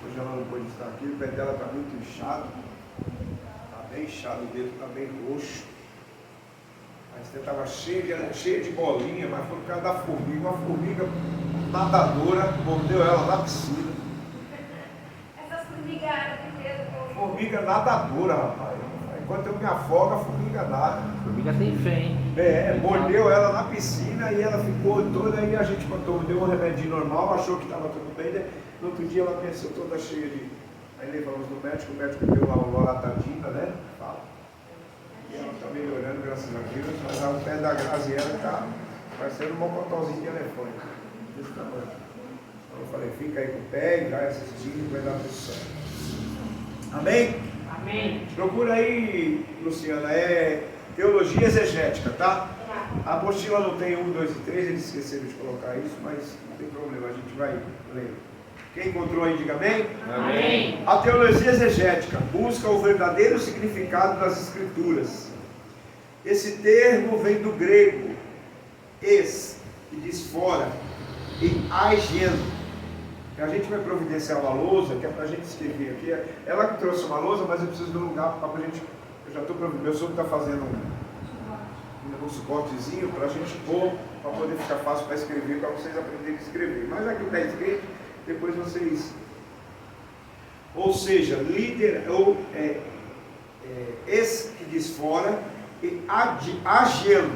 Hoje ela não pôde estar aqui, o pé dela está muito inchado. Está bem inchado, o dedo está bem roxo. A Esther estava cheia de bolinha, mas foi por causa da formiga. Uma formiga nadadora mordeu ela na piscina. Essas formigas mesmo. Formiga nadadora, rapaz. Enquanto eu me afogo, a formiga nada. A formiga tem fé, hein? Mordeu ela na piscina e ela ficou toda. Aí a gente deu um remedinho normal, achou que estava tudo bem. Né? No outro dia ela pensou toda cheia de. Aí levamos no médico, o médico deu lá o loratadina, né? Fala. E ela está melhorando, graças a Deus, mas o pé da Graziela está parecendo um mocotózinho de elefante. Desse tamanho. Então eu falei, fica aí com o pé e vai assistindo, vai dar tudo certo. Amém? Amém. Procura aí, Luciana, é teologia exegética, tá? A apostila não tem 1, 2 e 3, eles esqueceram de colocar isso, mas não tem problema, a gente vai ler. Quem encontrou aí, diga amém? Amém. A teologia exegética busca o verdadeiro significado das escrituras. Esse termo vem do grego es, que diz fora, e aigen. A gente vai providenciar uma lousa, que é para a gente escrever aqui. Ela que trouxe uma lousa, mas eu preciso de um lugar para a gente. Eu já estou providenciando, meu sogro está fazendo um suportezinho para a gente pôr, para poder ficar fácil para escrever, para vocês aprenderem a escrever. Mas aqui está escrito, depois vocês. Ou seja, líder, ou esse que diz fora, e agelo,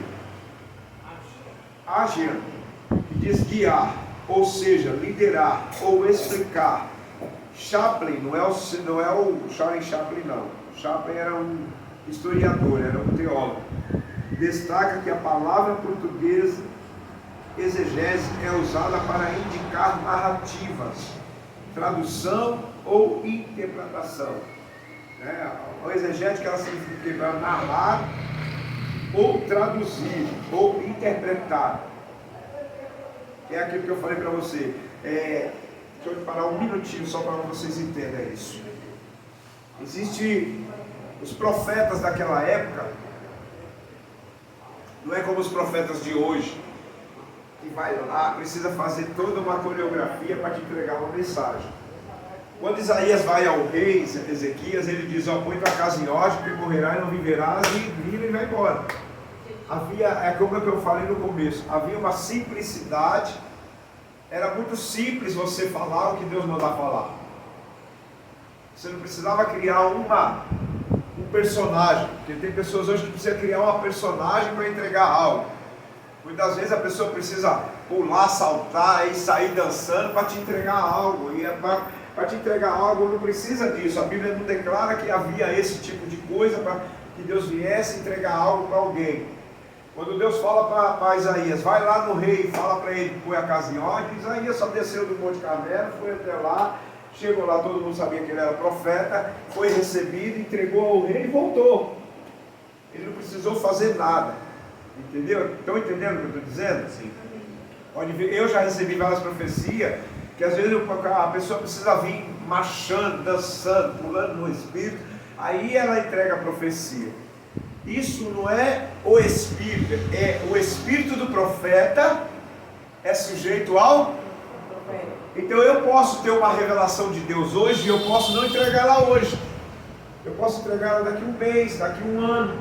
que diz guiar, ou seja, liderar ou explicar. Chaplin não é o Charlie Chaplin, não. Chaplin era um historiador, era um teólogo. Destaca que a palavra portuguesa exegese é usada para indicar narrativas, tradução ou interpretação. O exegética ela significa narrar ou traduzir ou interpretar. É aquilo que eu falei para você. Deixa eu parar um minutinho só para vocês entenderem isso. Existem os profetas daquela época, não é como os profetas de hoje, que vai lá, precisa fazer toda uma coreografia para te entregar uma mensagem. Quando Isaías vai ao rei Ezequias, ele diz: põe tua casa em ordem, porque morrerás e não viverás, e vira e vai embora. É como eu falei no começo, havia uma simplicidade, era muito simples você falar o que Deus mandava falar. Você não precisava criar um personagem, porque tem pessoas hoje que precisam criar uma personagem para entregar algo. Muitas vezes a pessoa precisa pular, saltar e sair dançando para te entregar algo, e para te entregar algo não precisa disso. A Bíblia não declara que havia esse tipo de coisa para que Deus viesse entregar algo para alguém. Quando Deus fala para Isaías, vai lá no rei e fala para ele que põe a casa em ordem, Isaías só desceu do Monte Carmelo, foi até lá, chegou lá, todo mundo sabia que ele era profeta, foi recebido, entregou ao rei e voltou. Ele não precisou fazer nada. Entendeu? Estão entendendo o que eu estou dizendo? Sim. Pode ver, eu já recebi várias profecias, que às vezes a pessoa precisa vir marchando, dançando, pulando no Espírito, aí ela entrega a profecia. Isso não é o Espírito, é o Espírito do profeta é sujeito ao profeta. Então eu posso ter uma revelação de Deus hoje e eu posso não entregar ela hoje. Eu posso entregar ela daqui um mês, daqui um ano.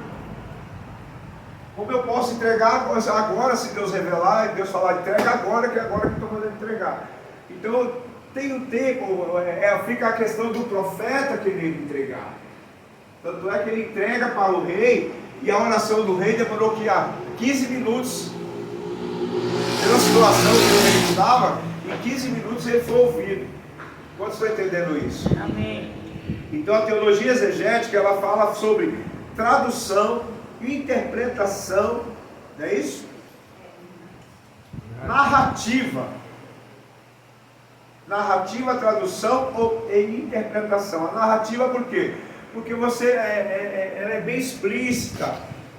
Como eu posso entregar agora, se Deus revelar, e Deus falar, entrega agora, que é agora que eu estou mandando entregar. Então tem um tempo, fica a questão do profeta querer entregar. Tanto é que ele entrega para o rei, e a oração do rei demorou 15 minutos. Pela situação que o rei estava, em 15 minutos ele foi ouvido. Quantos estão entendendo isso? Amém. Então a teologia exegética, ela fala sobre tradução, interpretação, não é isso? Narrativa, tradução e interpretação. A narrativa por quê? Porque ela é bem explícita,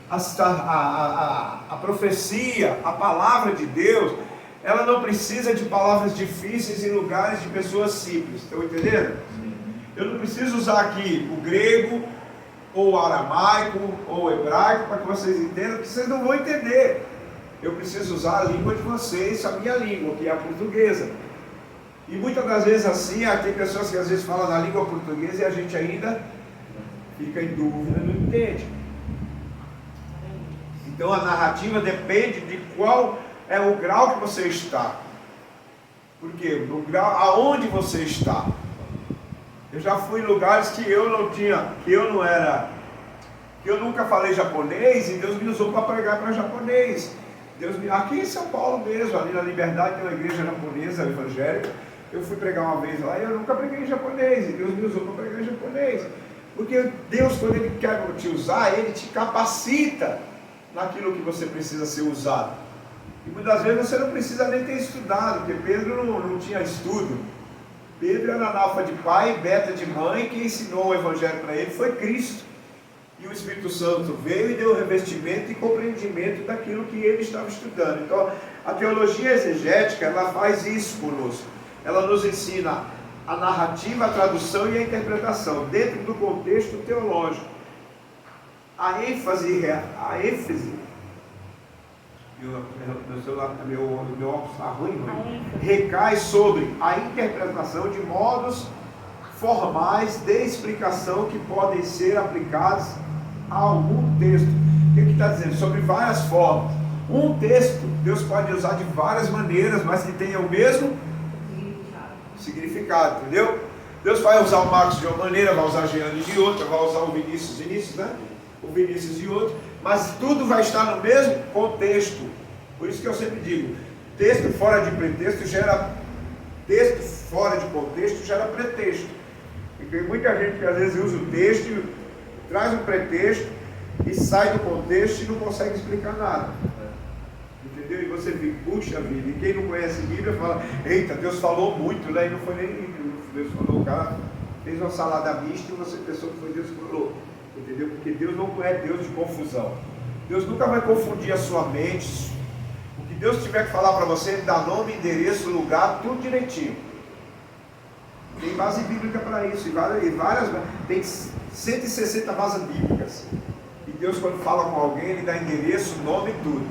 a profecia, a palavra de Deus, ela não precisa de palavras difíceis em lugares de pessoas simples, estão entendendo? Eu não preciso usar aqui o grego, ou o aramaico, ou o hebraico, para que vocês entendam, que vocês não vão entender. Eu preciso usar a língua de vocês, a minha língua, que é a portuguesa. E muitas das vezes assim, tem pessoas que às vezes falam na língua portuguesa e a gente ainda fica em dúvida, não entende. Então a narrativa depende de qual é o grau que você está. Por quê? O grau aonde você está. Eu já fui em lugares que eu não tinha, que eu nunca falei japonês e Deus me usou para pregar para japonês. Aqui em São Paulo mesmo, ali na Liberdade tem uma igreja japonesa evangélica. Eu fui pregar uma vez lá e eu nunca preguei em japonês e Deus me usou para pregar em japonês. Porque Deus, quando Ele quer te usar, Ele te capacita naquilo que você precisa ser usado. E muitas vezes você não precisa nem ter estudado, porque Pedro não tinha estudo. Pedro era analfa de pai, beta de mãe, quem ensinou o evangelho para ele foi Cristo. E o Espírito Santo veio e deu revestimento e compreendimento daquilo que ele estava estudando. Então, a teologia exegética, ela faz isso conosco. Ela nos ensina a narrativa, a tradução e a interpretação, dentro do contexto teológico. A ênfase, meu óculos está ruim, recai sobre a interpretação de modos formais de explicação que podem ser aplicados a algum texto. O que está dizendo? Sobre várias formas. Um texto, Deus pode usar de várias maneiras, mas que tenha o mesmo significado, entendeu? Deus vai usar o Marcos de uma maneira, vai usar a Jeane de outra, vai usar o Vinícius, né? O Vinícius de outro, mas tudo vai estar no mesmo contexto. Por isso que eu sempre digo, texto fora de pretexto gera pretexto. E tem muita gente que às vezes usa o texto, traz um pretexto e sai do contexto e não consegue explicar nada. Entendeu? E você fica, puxa vida, e quem não conhece a Bíblia fala, eita, Deus falou muito, né? E não foi nem Deus falou, o cara fez uma salada mista e você pensou que foi Deus que falou. Entendeu? Porque Deus não é Deus de confusão. Deus nunca vai confundir a sua mente. O que Deus tiver que falar para você, Ele dá nome, endereço, lugar, tudo direitinho. Tem base bíblica para isso. Tem 160 bases bíblicas. E Deus, quando fala com alguém, Ele dá endereço, nome e tudo.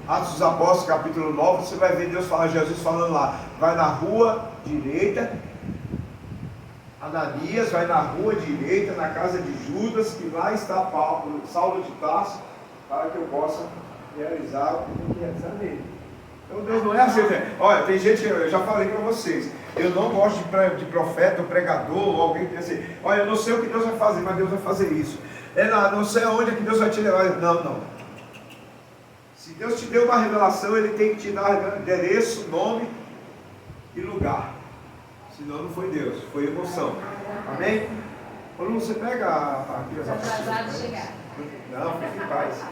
Atos dos Apóstolos, capítulo 9, você vai ver Jesus falando lá. Vai na rua direita. Ananias vai na rua direita, na casa de Judas, que lá está Saulo de Tarso, para que eu possa realizar o que eu tenho que realizar nele. Então Deus não é assim. Olha, tem gente que eu já falei para vocês, eu não gosto de profeta, ou pregador, ou alguém que diz assim, olha, eu não sei o que Deus vai fazer, mas Deus vai fazer isso. Não sei aonde é que Deus vai te levar. Não. Se Deus te deu uma revelação, Ele tem que te dar endereço, nome e lugar. Senão não foi Deus, foi emoção. Amém? Quando você pega aqui as atrasado chegar. Não, fique em paz.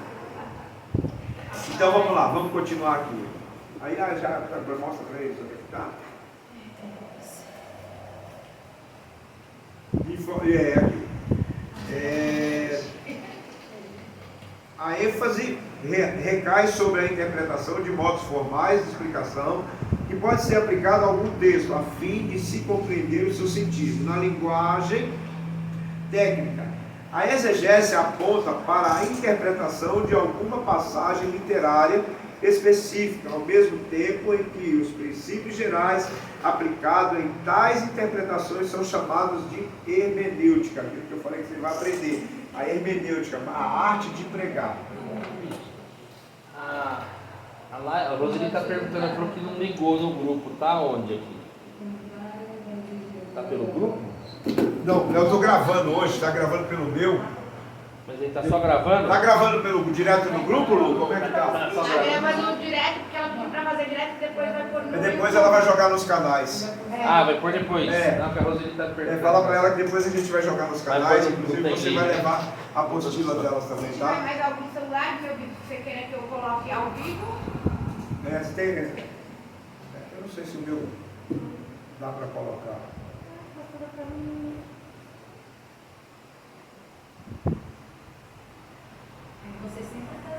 Então vamos lá, vamos continuar aqui. Aí já mostra para eles onde é que está. A ênfase recai sobre a interpretação de modos formais de explicação que pode ser aplicado a algum texto a fim de se compreender o seu sentido. Na linguagem técnica, a exegese aponta para a interpretação de alguma passagem literária específica, ao mesmo tempo em que os princípios gerais aplicados em tais interpretações são chamados de hermenêutica, aquilo que eu falei que você vai aprender, a hermenêutica, a arte de pregar. A Roseli está perguntando, ela falou que não ligou no grupo, tá onde aqui? Tá pelo grupo? Não, eu estou gravando hoje, está gravando pelo meu. Mas ele está só gravando? Está gravando direto no grupo, Lu? Como é que está? Está gravando direto, porque ela pediu para fazer direto e depois vai pôr no. Depois ela vai jogar nos canais. Vai pôr depois. Não, que a Roseli está perguntando. Fala para ela que depois a gente vai jogar nos canais, inclusive você vai levar a apostila delas também, Se tá? tiver mais algum celular, meu vídeo, se você quer que eu coloque ao vivo. Você tem, né? Eu não sei se o meu dá para colocar. Você sempre está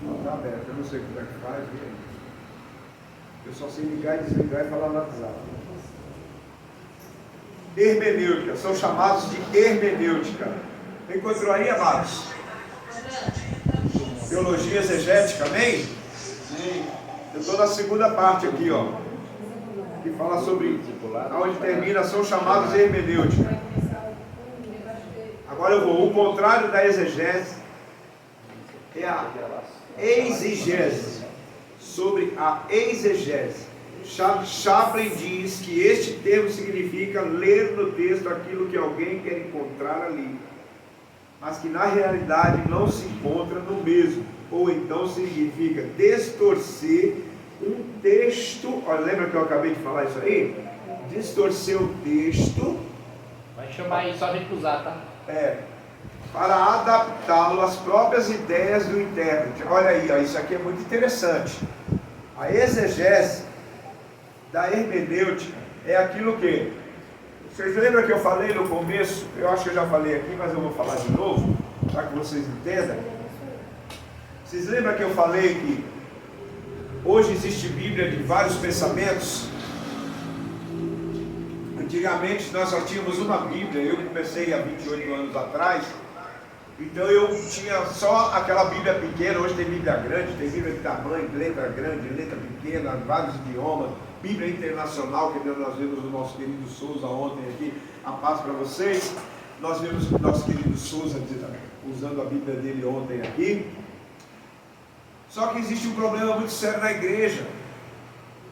Não, está aberto, eu não sei como é que faz. Eu só sei ligar e desligar e falar no WhatsApp. Hermenêutica, são chamados de hermenêutica. Encontrou aí, amados? Teologia exegética, amém? Eu estou na segunda parte aqui, ó, que fala sobre onde termina, são chamados hermenêutica. Agora eu vou, o contrário da exegese é a exegese, sobre a exegese. Chaplin diz que este termo significa ler no texto aquilo que alguém quer encontrar ali, mas que na realidade não se encontra no mesmo, ou então significa distorcer um texto. Olha, lembra que eu acabei de falar isso aí? Distorcer o texto. Vai chamar aí, só recusar, tá? Para adaptá-lo às próprias ideias do intérprete. Olha aí, ó, isso aqui é muito interessante. A exegese da hermenêutica é aquilo que... Vocês lembram que eu falei no começo? Eu acho que eu já falei aqui, mas eu vou falar de novo, para que vocês entendam. Vocês lembram que eu falei que hoje existe Bíblia de vários pensamentos? Antigamente nós só tínhamos uma Bíblia. Eu comecei há 28 anos atrás, então eu tinha só aquela Bíblia pequena. Hoje tem Bíblia grande, tem Bíblia de tamanho, letra grande, letra pequena, vários idiomas, Bíblia internacional, que nós vimos o nosso querido Souza ontem aqui. A paz para vocês. Nós vimos o nosso querido Souza usando a Bíblia dele ontem aqui. Só que existe um problema muito sério na igreja,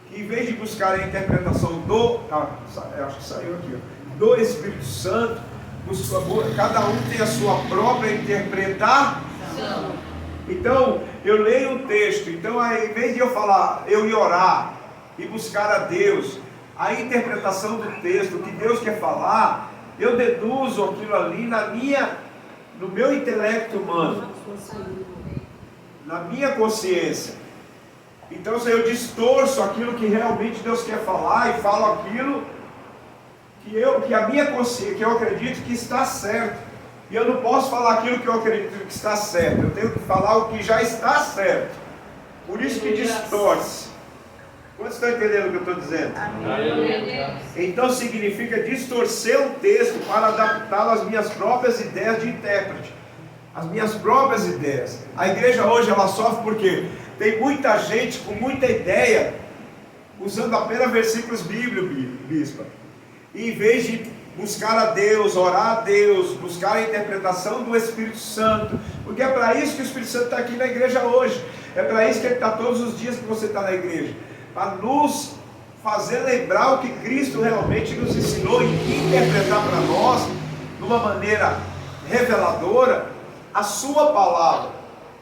que em vez de buscar a interpretação do, acho que saiu aqui, ó, do Espírito Santo, cada um tem a sua própria interpretação. Então, eu leio um texto, então aí, em vez de eu falar, eu ir orar e buscar a Deus, a interpretação do texto, o que Deus quer falar, eu deduzo aquilo ali no meu intelecto humano, na minha consciência. Então, se eu distorço aquilo que realmente Deus quer falar e falo aquilo que a minha consciência, que eu acredito que está certo, e eu não posso falar aquilo que eu acredito que está certo, eu tenho que falar o que já está certo. Por isso que distorce. Quantos estão entendendo o que eu estou dizendo? Amém. Então significa distorcer o texto para adaptá-lo às minhas próprias ideias de intérprete, as minhas próprias ideias. A igreja hoje ela sofre porque tem muita gente com muita ideia, usando apenas versículos bíblicos, bispa. E em vez de buscar a Deus, orar a Deus, buscar a interpretação do Espírito Santo, porque é para isso que o Espírito Santo está aqui na igreja hoje, é para isso que ele está todos os dias que você está na igreja, para nos fazer lembrar o que Cristo realmente nos ensinou e interpretar para nós, de uma maneira reveladora, a sua palavra.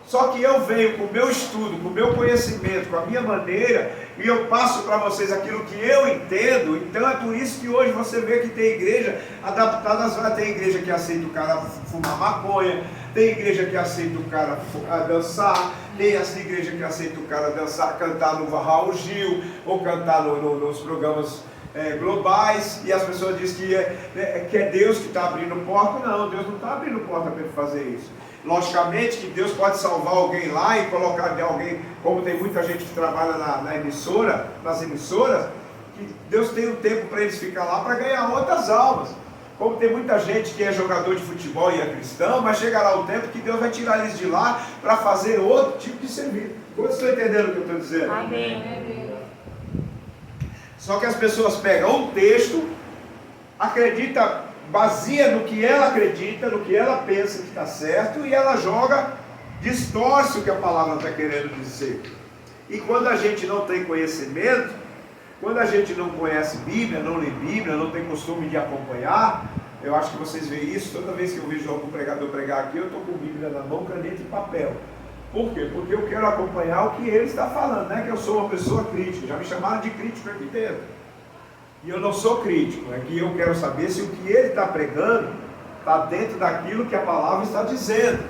Só que eu venho com o meu estudo, com o meu conhecimento, com a minha maneira, e eu passo para vocês aquilo que eu entendo. Então é por isso que hoje você vê que tem igreja adaptada às várias. Tem igreja que aceita o cara fumar maconha, tem igreja que aceita o cara dançar, tem essa igreja que aceita o cara dançar, cantar no Raul Gil, ou cantar nos programas globais, e as pessoas dizem que é Deus que está abrindo porta. Não, Deus não está abrindo porta para ele fazer isso. Logicamente que Deus pode salvar alguém lá e colocar de alguém, como tem muita gente que trabalha nas emissoras, que Deus tem um tempo para eles ficar lá para ganhar outras almas. Como tem muita gente que é jogador de futebol e é cristão, mas chegará o tempo que Deus vai tirar eles de lá para fazer outro tipo de serviço. Quantos estão entendendo o que eu estou dizendo? Amém. Só que as pessoas pegam um texto, acredita, baseia no que ela acredita, no que ela pensa que está certo, e ela joga, distorce o que a palavra está querendo dizer. E quando a gente não tem conhecimento, quando a gente não conhece Bíblia, não lê Bíblia, não tem costume de acompanhar, eu acho que vocês veem isso, toda vez que eu vejo algum pregador pregar aqui, eu estou com Bíblia na mão, caneta e papel. Por quê? Porque eu quero acompanhar o que ele está falando, não é que eu sou uma pessoa crítica, já me chamaram de crítico aqui dentro. E eu não sou crítico, é que eu quero saber se o que ele está pregando está dentro daquilo que a palavra está dizendo,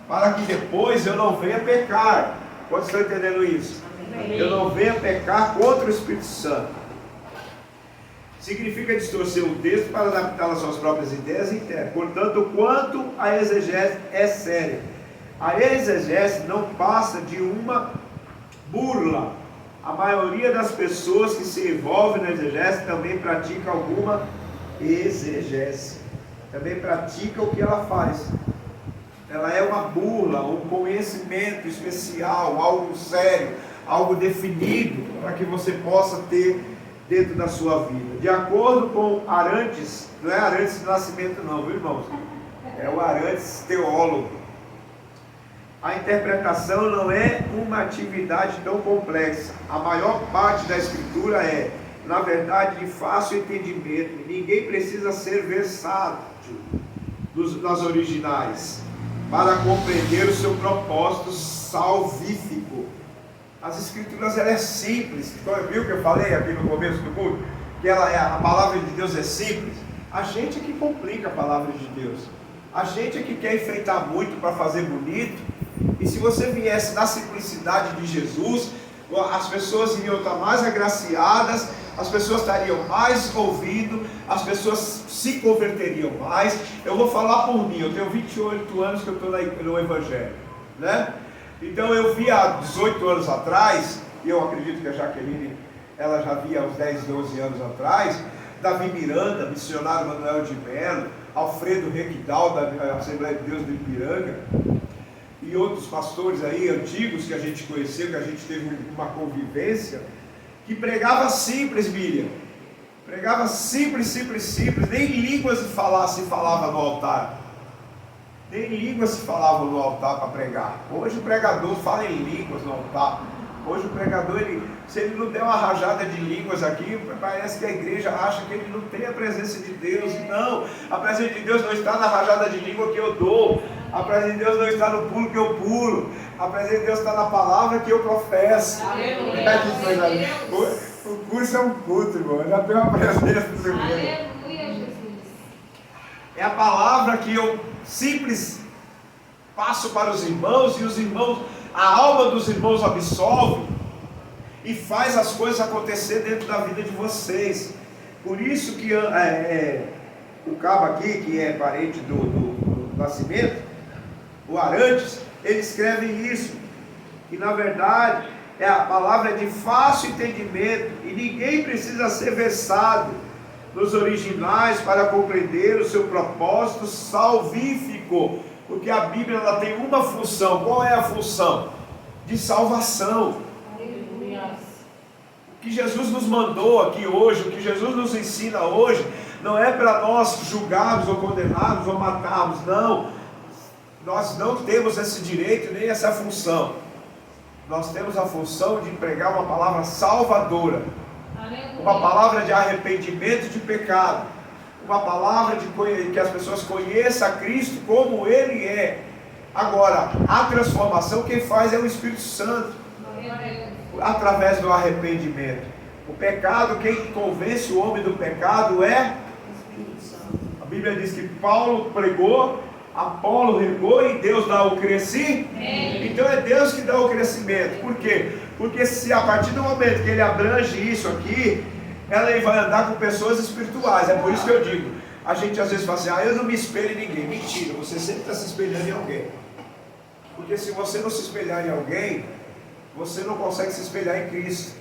para que depois eu não venha pecar. Quantos estão entendendo isso? Amém. Eu não venha pecar contra o Espírito Santo. Significa distorcer o texto para adaptá-lo às suas próprias ideias internas. Portanto, quanto a exegese é séria, a exegese não passa de uma burla. A maioria das pessoas que se envolvem na exegese também pratica alguma exegese, também pratica o que ela faz. Ela é uma burla, um conhecimento especial, algo sério, algo definido para que você possa ter dentro da sua vida. De acordo com Arantes, não é Arantes de Nascimento não, viu, irmãos? É o Arantes teólogo. A interpretação não é uma atividade tão complexa. A maior parte da Escritura é, na verdade, de fácil entendimento. Ninguém precisa ser versado nas originais para compreender o seu propósito salvífico. As Escrituras, ela é simples. Viu que eu falei aqui no começo do culto? Que a palavra de Deus é simples. A gente é que complica a palavra de Deus. A gente é que quer enfeitar muito para fazer bonito. E se você viesse na simplicidade de Jesus, as pessoas iriam estar mais agraciadas, as pessoas estariam mais ouvindo, as pessoas se converteriam mais. Eu vou falar por mim, eu tenho 28 anos que eu estou no Evangelho, né? Então eu vi há 18 anos atrás, e eu acredito que a Jaqueline, ela já via há uns 10, 12 anos atrás, Davi Miranda, missionário Manuel de Melo, Alfredo Requidal, da Assembleia de Deus do Ipiranga, e outros pastores aí antigos que a gente conheceu, que a gente teve uma convivência, que pregava simples, Miriam. Pregava simples, nem línguas se falava no altar. Nem línguas se falavam no altar para pregar. Hoje o pregador fala em línguas no altar. Hoje o pregador, se ele não der uma rajada de línguas aqui, parece que a igreja acha que ele não tem a presença de Deus. Não, a presença de Deus não está na rajada de língua que eu dou. A presença de Deus não está no pulo que eu pulo. A presença de Deus está na palavra que eu professo. O curso é um culto, irmão. Eu já tenho a presença do Senhor. Aleluia, Jesus. É a palavra que eu simples passo para os irmãos, e os irmãos, a alma dos irmãos absolve e faz as coisas acontecer dentro da vida de vocês. Por isso que o cabo aqui, que é parente do Nascimento, o Arantes, ele escreve isso, que na verdade a palavra é de fácil entendimento e ninguém precisa ser versado nos originais para compreender o seu propósito salvífico, porque a Bíblia ela tem uma função. Qual é a função? De salvação. O que Jesus nos mandou aqui hoje, o que Jesus nos ensina hoje, não é para nós julgarmos ou condenarmos ou matarmos, não. Nós não temos esse direito nem essa função. Nós temos a função de pregar uma palavra salvadora, uma palavra de arrependimento de pecado, uma palavra de que as pessoas conheçam a Cristo como Ele é. Agora, a transformação quem faz é o Espírito Santo, através do arrependimento. O pecado, quem convence o homem do pecado é o Espírito Santo. A Bíblia diz que Paulo pregou, Apolo regou e Deus dá o crescimento. Então é Deus que dá o crescimento. Por quê? Porque se a partir do momento que ele abrange isso aqui, ele vai andar com pessoas espirituais. É por isso que eu digo, a gente às vezes fala assim, eu não me espelho em ninguém. Mentira, você sempre está se espelhando em alguém. Porque se você não se espelhar em alguém, você não consegue se espelhar em Cristo.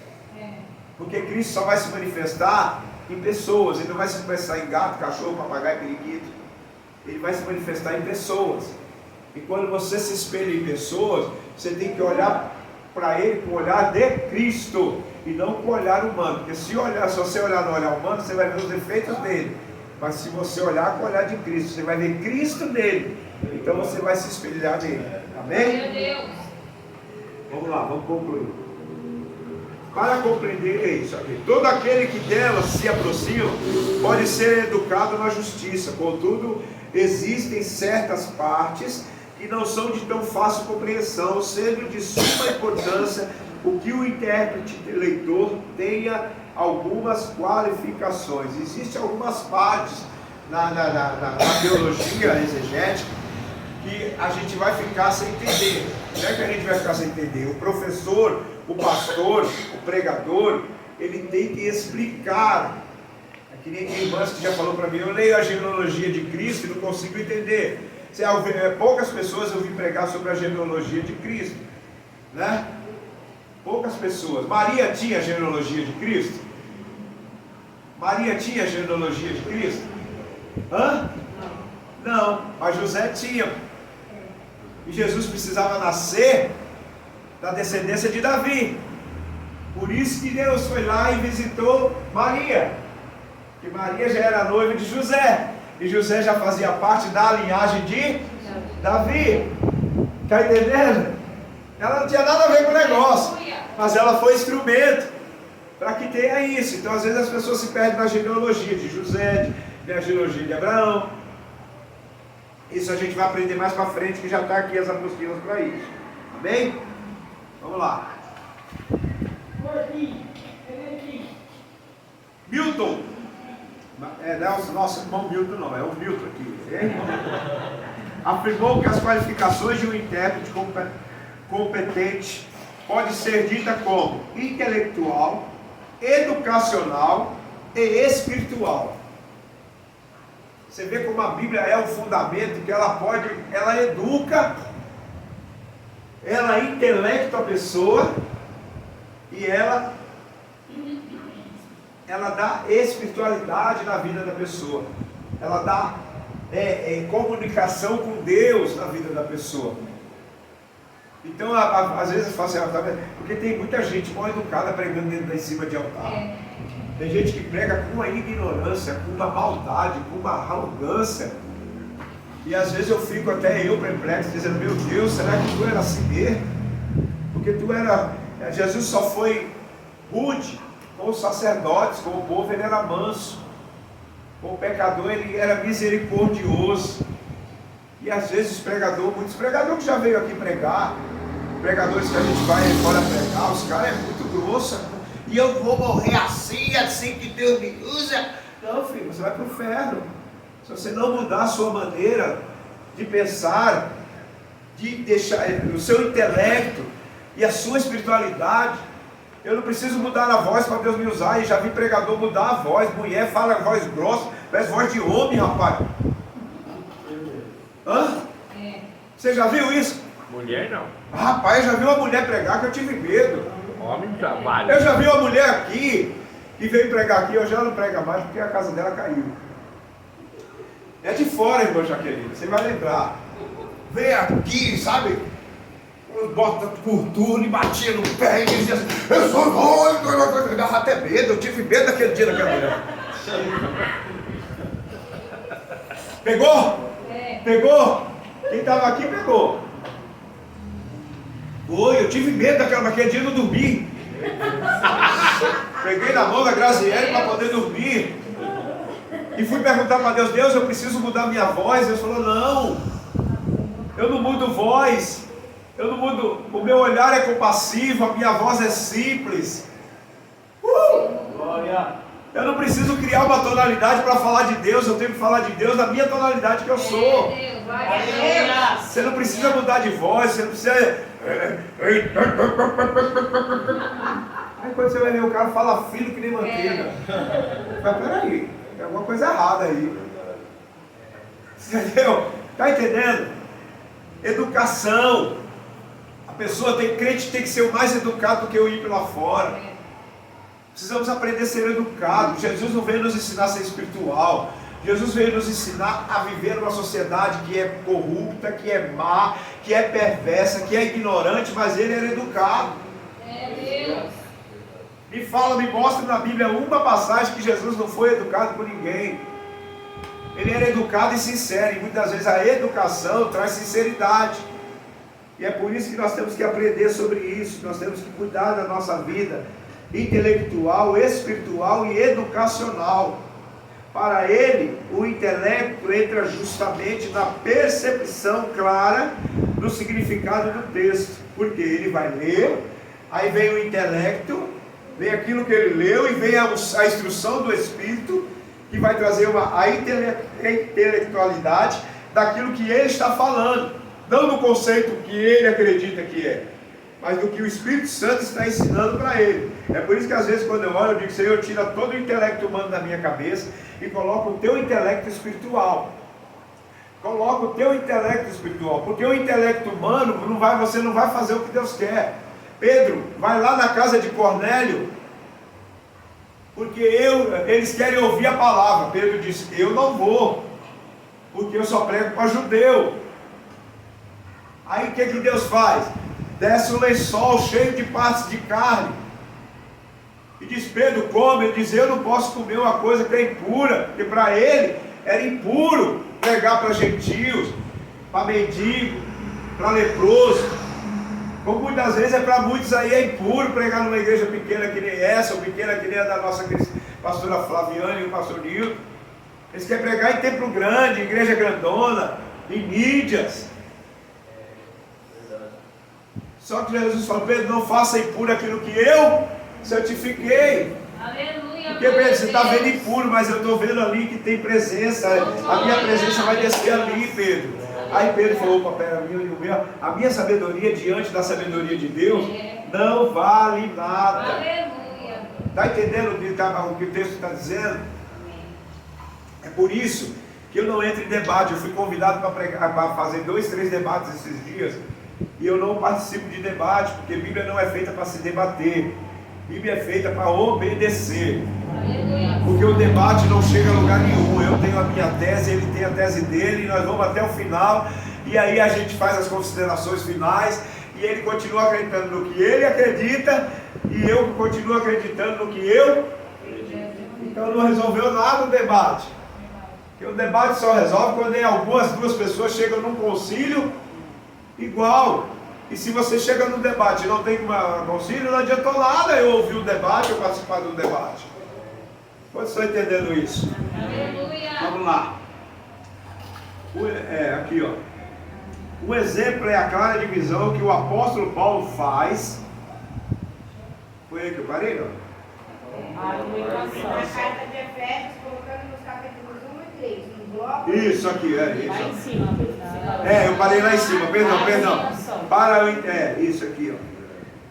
Porque Cristo só vai se manifestar em pessoas. Ele não vai se manifestar em gato, cachorro, papagaio, periquito. Ele vai se manifestar em pessoas. E quando você se espelha em pessoas, você tem que olhar para ele com o olhar de Cristo e não com o olhar humano. Porque se você olhar no olhar humano, você vai ver os defeitos dele. Mas se você olhar com o olhar de Cristo, você vai ver Cristo nele. Então você vai se espelhar nele. Amém? Meu Deus. Vamos lá, vamos concluir. Para compreender isso aqui, todo aquele que dela se aproxima pode ser educado na justiça. Contudo, existem certas partes que não são de tão fácil compreensão, sendo de suma importância o que o intérprete leitor tenha algumas qualificações. Existem algumas partes na teologia exegética que a gente vai ficar sem entender. Não é que a gente vai ficar sem entender. O professor, o pastor, o pregador, ele tem que explicar. É que nem a irmã que já falou para mim, eu leio a genealogia de Cristo e não consigo entender. Poucas pessoas eu vi pregar sobre a genealogia de Cristo, né? Poucas pessoas. Maria tinha a genealogia de Cristo? Maria tinha a genealogia de Cristo? Hã? Não, mas José tinha. E Jesus precisava nascer da descendência de Davi. Por isso que Deus foi lá e visitou Maria, que Maria já era noiva de José, e José já fazia parte da linhagem de Davi. Está entendendo? Ela não tinha nada a ver com o negócio, mas ela foi instrumento para que tenha isso. Então às vezes as pessoas se perdem na genealogia de José, na genealogia de Abraão. Isso a gente vai aprender mais para frente, que já está aqui as apostilas para isso. Amém? Vamos lá. Milton. Não é o nosso irmão Milton, não, é o Milton aqui. Afirmou que as qualificações de um intérprete competente pode ser dita como intelectual, educacional e espiritual. Você vê como a Bíblia é o fundamento, que ela educa, ela intelecta a pessoa e ela dá espiritualidade na vida da pessoa. Ela dá comunicação com Deus na vida da pessoa. Então, às vezes eu falo assim, porque tem muita gente mal educada pregando dentro em cima de altar. Tem gente que prega com uma ignorância, com uma maldade, com uma arrogância. E às vezes eu fico até perplexo, dizendo, meu Deus, será que tu era assim mesmo? Porque Jesus só foi rude com os sacerdotes, com o povo ele era manso. Com o pecador ele era misericordioso. E às vezes muitos pregadores que já veio aqui pregar, pregadores que a gente vai fora pregar, os caras muito grossos. E eu vou morrer assim que Deus me usa. Não, filho, você vai para o inferno. Se você não mudar a sua maneira de pensar, de deixar o seu intelecto e a sua espiritualidade. Eu não preciso mudar a voz para Deus me usar. E já vi pregador mudar a voz. Mulher fala voz grossa, parece voz de homem, rapaz. Hã? Você já viu isso? Mulher não. Rapaz, eu já vi uma mulher pregar que eu tive medo. Homem trabalha. Eu já vi uma mulher aqui que veio pregar aqui. Hoje ela não prega mais porque a casa dela caiu. É de fora, irmã Jaqueline, você vai lembrar. Veio aqui, sabe? Bota por turno e batia no pé e dizia assim, eu sou doido, eu dava até medo, eu tive medo daquele dia daquela mulher. Pegou? Pegou? Quem estava aqui pegou. Foi, eu tive medo daquele dia, eu não dormi. Peguei na mão da Graziele para poder dormir. E fui perguntar para Deus, Deus, eu preciso mudar minha voz. Deus falou, não, eu não mudo voz. Eu não mudo, o meu olhar é compassivo, a minha voz é simples. Eu não preciso criar uma tonalidade para falar de Deus, eu tenho que falar de Deus na minha tonalidade que eu sou. Você não precisa mudar de voz, você não precisa... Aí quando você vai ver o cara fala filho que nem manteiga. Mas peraí, tem alguma coisa errada aí. Entendeu? Está entendendo? Educação. Crente tem que ser o mais educado do que o ímpio lá fora. Precisamos aprender a ser educados. Jesus não veio nos ensinar a ser espiritual. Jesus veio nos ensinar a viver numa sociedade que é corrupta, que é má, que é perversa, que é ignorante, mas ele era educado. Me mostra na Bíblia uma passagem que Jesus não foi educado por ninguém. Ele era educado e sincero, e muitas vezes a educação traz sinceridade. E é por isso que nós temos que aprender sobre isso, nós temos que cuidar da nossa vida intelectual, espiritual e educacional. Para ele, o intelecto entra justamente na percepção clara do significado do texto, porque ele vai ler, aí vem o intelecto, vem aquilo que ele leu e vem a instrução do Espírito, que vai trazer a intelectualidade daquilo que ele está falando. Não no conceito que ele acredita que é, mas do que o Espírito Santo está ensinando para ele. É por isso que às vezes quando eu oro, eu digo, Senhor, tira todo o intelecto humano da minha cabeça e coloca o teu intelecto espiritual. Coloca o teu intelecto espiritual, porque o intelecto humano, você não vai fazer o que Deus quer. Pedro, vai lá na casa de Cornélio, porque eles querem ouvir a palavra. Pedro disse, eu não vou, porque eu só prego para judeu. Aí o que Deus faz? Desce um lençol cheio de partes de carne E diz: Pedro, come. Ele diz: eu não posso comer uma coisa que é impura, porque para ele era impuro pregar para gentios, para mendigo, para leproso. Como muitas vezes para muitos aí é impuro pregar numa igreja pequena que nem essa, ou pequena que nem a da nossa pastora Flaviane e o pastor Nilton. Eles querem pregar em templo grande, igreja grandona, em mídias. Só que Jesus falou: Pedro, não faça impuro aquilo que eu santifiquei. Aleluia. Porque Pedro, você está vendo impuro, mas eu estou vendo ali que tem presença. A minha presença vai descer ali, Pedro. Aí Pedro falou: papel, a minha sabedoria diante da sabedoria de Deus não vale nada. Aleluia. Está entendendo o que o texto está dizendo? É por isso que eu não entro em debate. Eu fui convidado para fazer 2, 3 debates esses dias. E eu não participo de debate, porque a Bíblia não é feita para se debater. A Bíblia é feita para obedecer. Porque o debate não chega a lugar nenhum. Eu tenho a minha tese, ele tem a tese dele, e nós vamos até o final. E aí a gente faz as considerações finais. E ele continua acreditando no que ele acredita, e eu continuo acreditando no que eu acredito. Então não resolveu nada o debate. Porque o debate só resolve quando duas pessoas chegam num concílio igual. E se você chega no debate e não tem concílio, não adiantou nada eu ouvir o debate ou participar do debate. Vocês estão entendendo isso? Aleluia. Vamos lá. Aqui, ó. Um exemplo é a clara divisão que o apóstolo Paulo faz. Foi aí que eu parei, não? Na carta de Efésios, colocando nos capítulos 1 e 3, no bloco. Isso aqui, isso. Lá em cima. Eu parei lá em cima, perdão. Isso aqui, ó.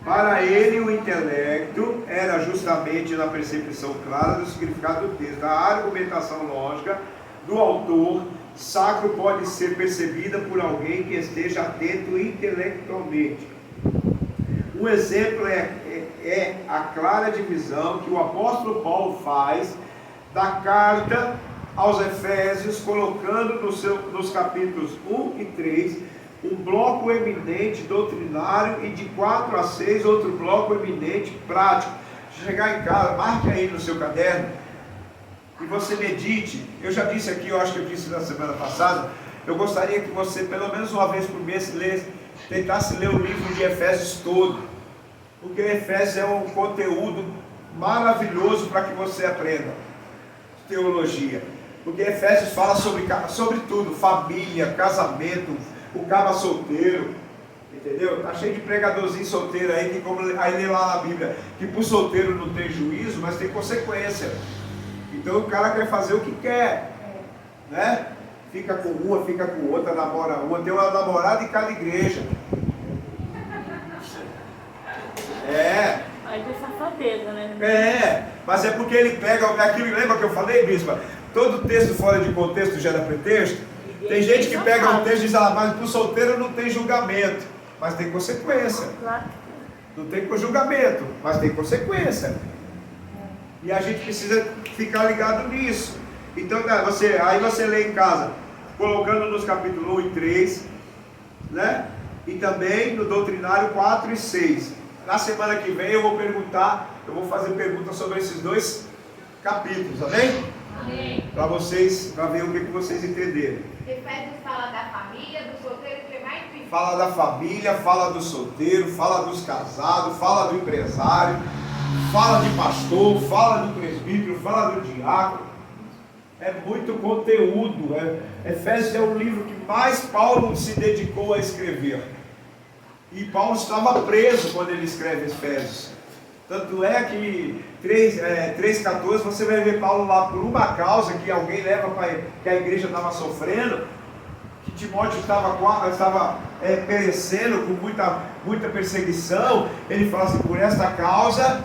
Para ele o intelecto era justamente na percepção clara do significado do texto. A argumentação lógica do autor sacro pode ser percebida por alguém que esteja atento intelectualmente. Um exemplo é a clara divisão que o apóstolo Paulo faz da carta aos Efésios, colocando nos capítulos 1 e 3 um bloco eminente doutrinário e de 4 a 6 outro bloco eminente prático. Chegar em casa, marque aí no seu caderno e você medite. Eu já disse aqui, eu acho que eu disse na semana passada, eu gostaria que você pelo menos uma vez por mês tentasse ler o livro de Efésios todo, porque Efésios é um conteúdo maravilhoso para que você aprenda teologia. Porque Efésios fala sobre tudo, família, casamento, o cara solteiro, entendeu? Está cheio de pregadorzinho solteiro aí, que aí lê lá na Bíblia, que para o solteiro não tem juízo, mas tem consequência. Então o cara quer fazer o que quer, né? Fica com uma, fica com outra, namora uma, tem uma namorada em cada igreja. Aí tem safadeza, né? Mas é porque ele pega aquilo, lembra que eu falei, bispa? Todo texto fora de contexto gera pretexto. Tem gente que pega um texto e diz: mas para o solteiro não tem julgamento, mas tem consequência. Não tem julgamento, mas tem consequência. E a gente precisa ficar ligado nisso. Então aí você lê em casa, colocando nos capítulos 1 e 3, né? E também no doutrinário 4 e 6. Na semana que vem eu vou fazer perguntas sobre esses 2 capítulos, amém? Amém. Para ver o que vocês entenderam. Efésios fala da família, do solteiro, que mais tem. Fala da família, fala do solteiro, fala dos casados, fala do empresário, fala de pastor, fala do presbítero, fala do diácono. É muito conteúdo. Efésios é o livro que mais Paulo se dedicou a escrever. E Paulo estava preso quando ele escreve Efésios. Tanto é que 3,14 você vai ver Paulo lá por uma causa que alguém leva que a igreja estava sofrendo, que Timóteo estava perecendo com muita perseguição. Ele fala assim: por esta causa,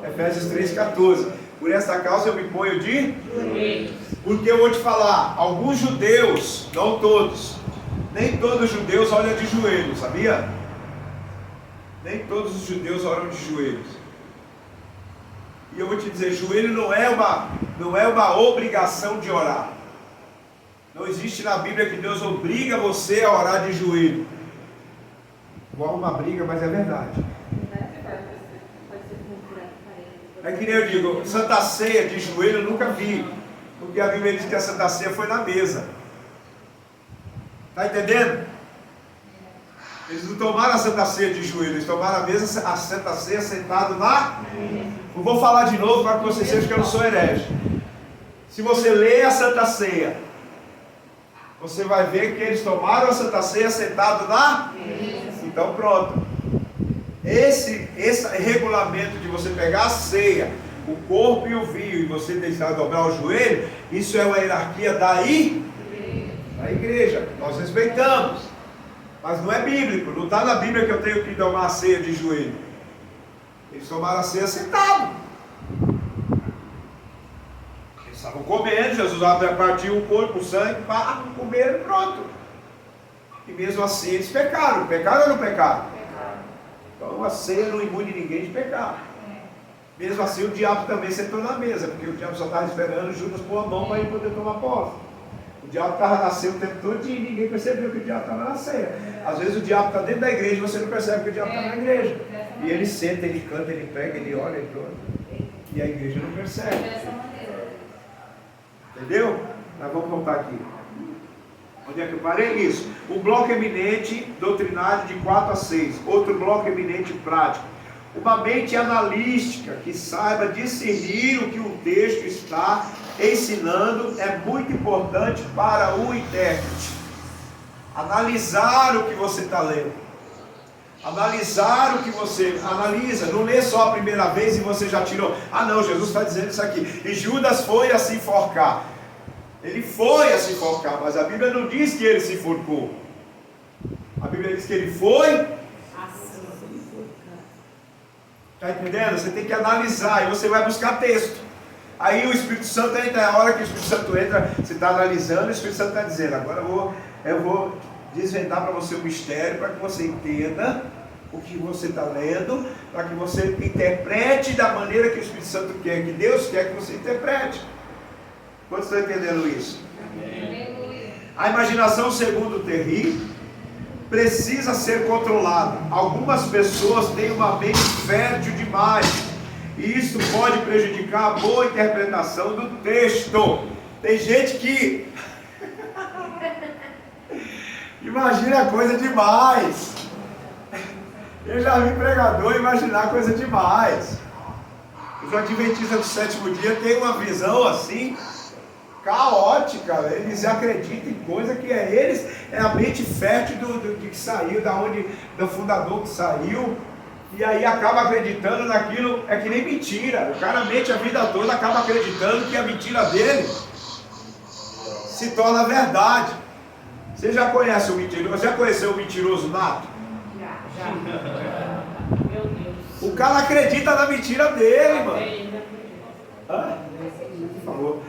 Efésios 3,14, por esta causa eu me ponho de joelhos. Porque eu vou te falar, alguns judeus, não todos, nem todos os judeus olham de joelhos, sabia? Nem todos os judeus oram de joelhos. E eu vou te dizer, joelho não é uma obrigação de orar. Não existe na Bíblia que Deus obriga você a orar de joelho. Igual uma briga, mas é verdade. É que nem eu digo, Santa Ceia de joelho eu nunca vi. Porque a Bíblia diz que a Santa Ceia foi na mesa. Está entendendo? Eles não tomaram a Santa Ceia de joelho, eles tomaram a Santa Ceia sentado na... Eu vou falar de novo para que vocês sejam que eu não sou herege. Se você lê a Santa Ceia, você vai ver que eles tomaram a Santa Ceia sentado na... Então pronto. Esse regulamento de você pegar a ceia, o corpo e o vinho, e você deixar dobrar o joelho, isso é uma hierarquia da igreja. Nós respeitamos. Mas não é bíblico. Não está na Bíblia que eu tenho que tomar a ceia de joelho. Eles tomaram a ceia sentado. Eles estavam comendo, Jesus partiu o corpo, o sangue, comeram e pronto. E mesmo assim eles pecaram. Pecaram ou não pecaram? Então a ceia não imune ninguém de pecar. Mesmo assim o diabo também sentou na mesa, porque o diabo só estava esperando Judas pôr a mão para ele poder tomar posse. O diabo estava na ceia o tempo todo e ninguém percebeu que o diabo estava na ceia. Às vezes o diabo está dentro da igreja e você não percebe que o diabo está na igreja. E ele senta, ele canta, ele prega, ele olha e pronto. E a igreja não percebe. Entendeu? Mas vamos voltar aqui. Onde é que eu parei? Isso. Um bloco eminente doutrinário de 4 a 6. Outro bloco eminente prático. Uma mente analítica que saiba discernir o que o texto está ensinando é muito importante para o intérprete. Analisar o que você está lendo. Analisar o que você analisa. Não lê só a primeira vez e você já tirou. Ah não, Jesus está dizendo isso aqui. E Judas foi a se enforcar. Ele foi a se enforcar, mas a Bíblia não diz que ele se enforcou. A Bíblia diz que ele foi. Está entendendo? Você tem que analisar e você vai buscar texto. Aí o Espírito Santo entra, a hora que o Espírito Santo entra, você está analisando, o Espírito Santo está dizendo, agora eu vou desvendar para você o mistério, para que você entenda o que você está lendo, para que você interprete da maneira que o Espírito Santo quer, que Deus quer que você interprete. Quantos estão entendendo isso? Amém. A imaginação, segundo o Terry, precisa ser controlada. Algumas pessoas têm uma mente fértil demais, e isso pode prejudicar a boa interpretação do texto. Tem gente que imagina coisa demais. Eu já vi pregador imaginar coisa demais. Os adventistas do sétimo dia têm uma visão assim caótica. Eles acreditam em coisa que é a mente fértil do que saiu, do fundador que saiu, e aí acaba acreditando naquilo. É que nem mentira. O cara mente a vida toda, acaba acreditando que a mentira dele se torna verdade. Você já conhece o mentiroso? Já conheceu o mentiroso nato? Já. Meu Deus. O cara acredita na mentira dele, mano. Por favor.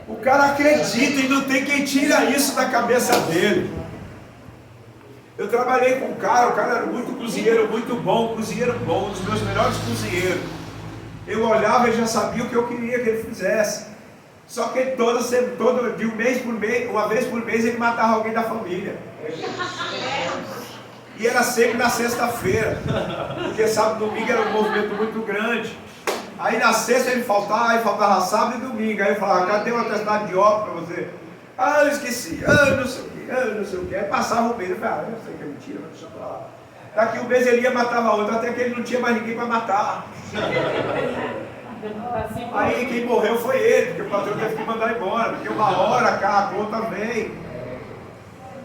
O cara acredita e não tem quem tira isso da cabeça dele. Eu trabalhei com um cara, o cara era muito cozinheiro, muito bom, um dos meus melhores cozinheiros. Eu olhava e já sabia o que eu queria que ele fizesse. Só que de um mês por mês, uma vez por mês, ele matava alguém da família. E era sempre na sexta-feira, porque sábado e domingo era um movimento muito grande. Aí na sexta ele faltava, aí faltava sábado e domingo. Aí eu falava, cadê o atestado de óbito para você? Ah, eu esqueci, não sei o que. Aí passava um mês, eu falava, eu sei que é mentira, mas deixa pra lá. Daqui um mês ele ia matava outro, até que ele não tinha mais ninguém para matar. Aí quem morreu foi ele, porque o patrão teve que mandar embora, porque uma hora a conta vem.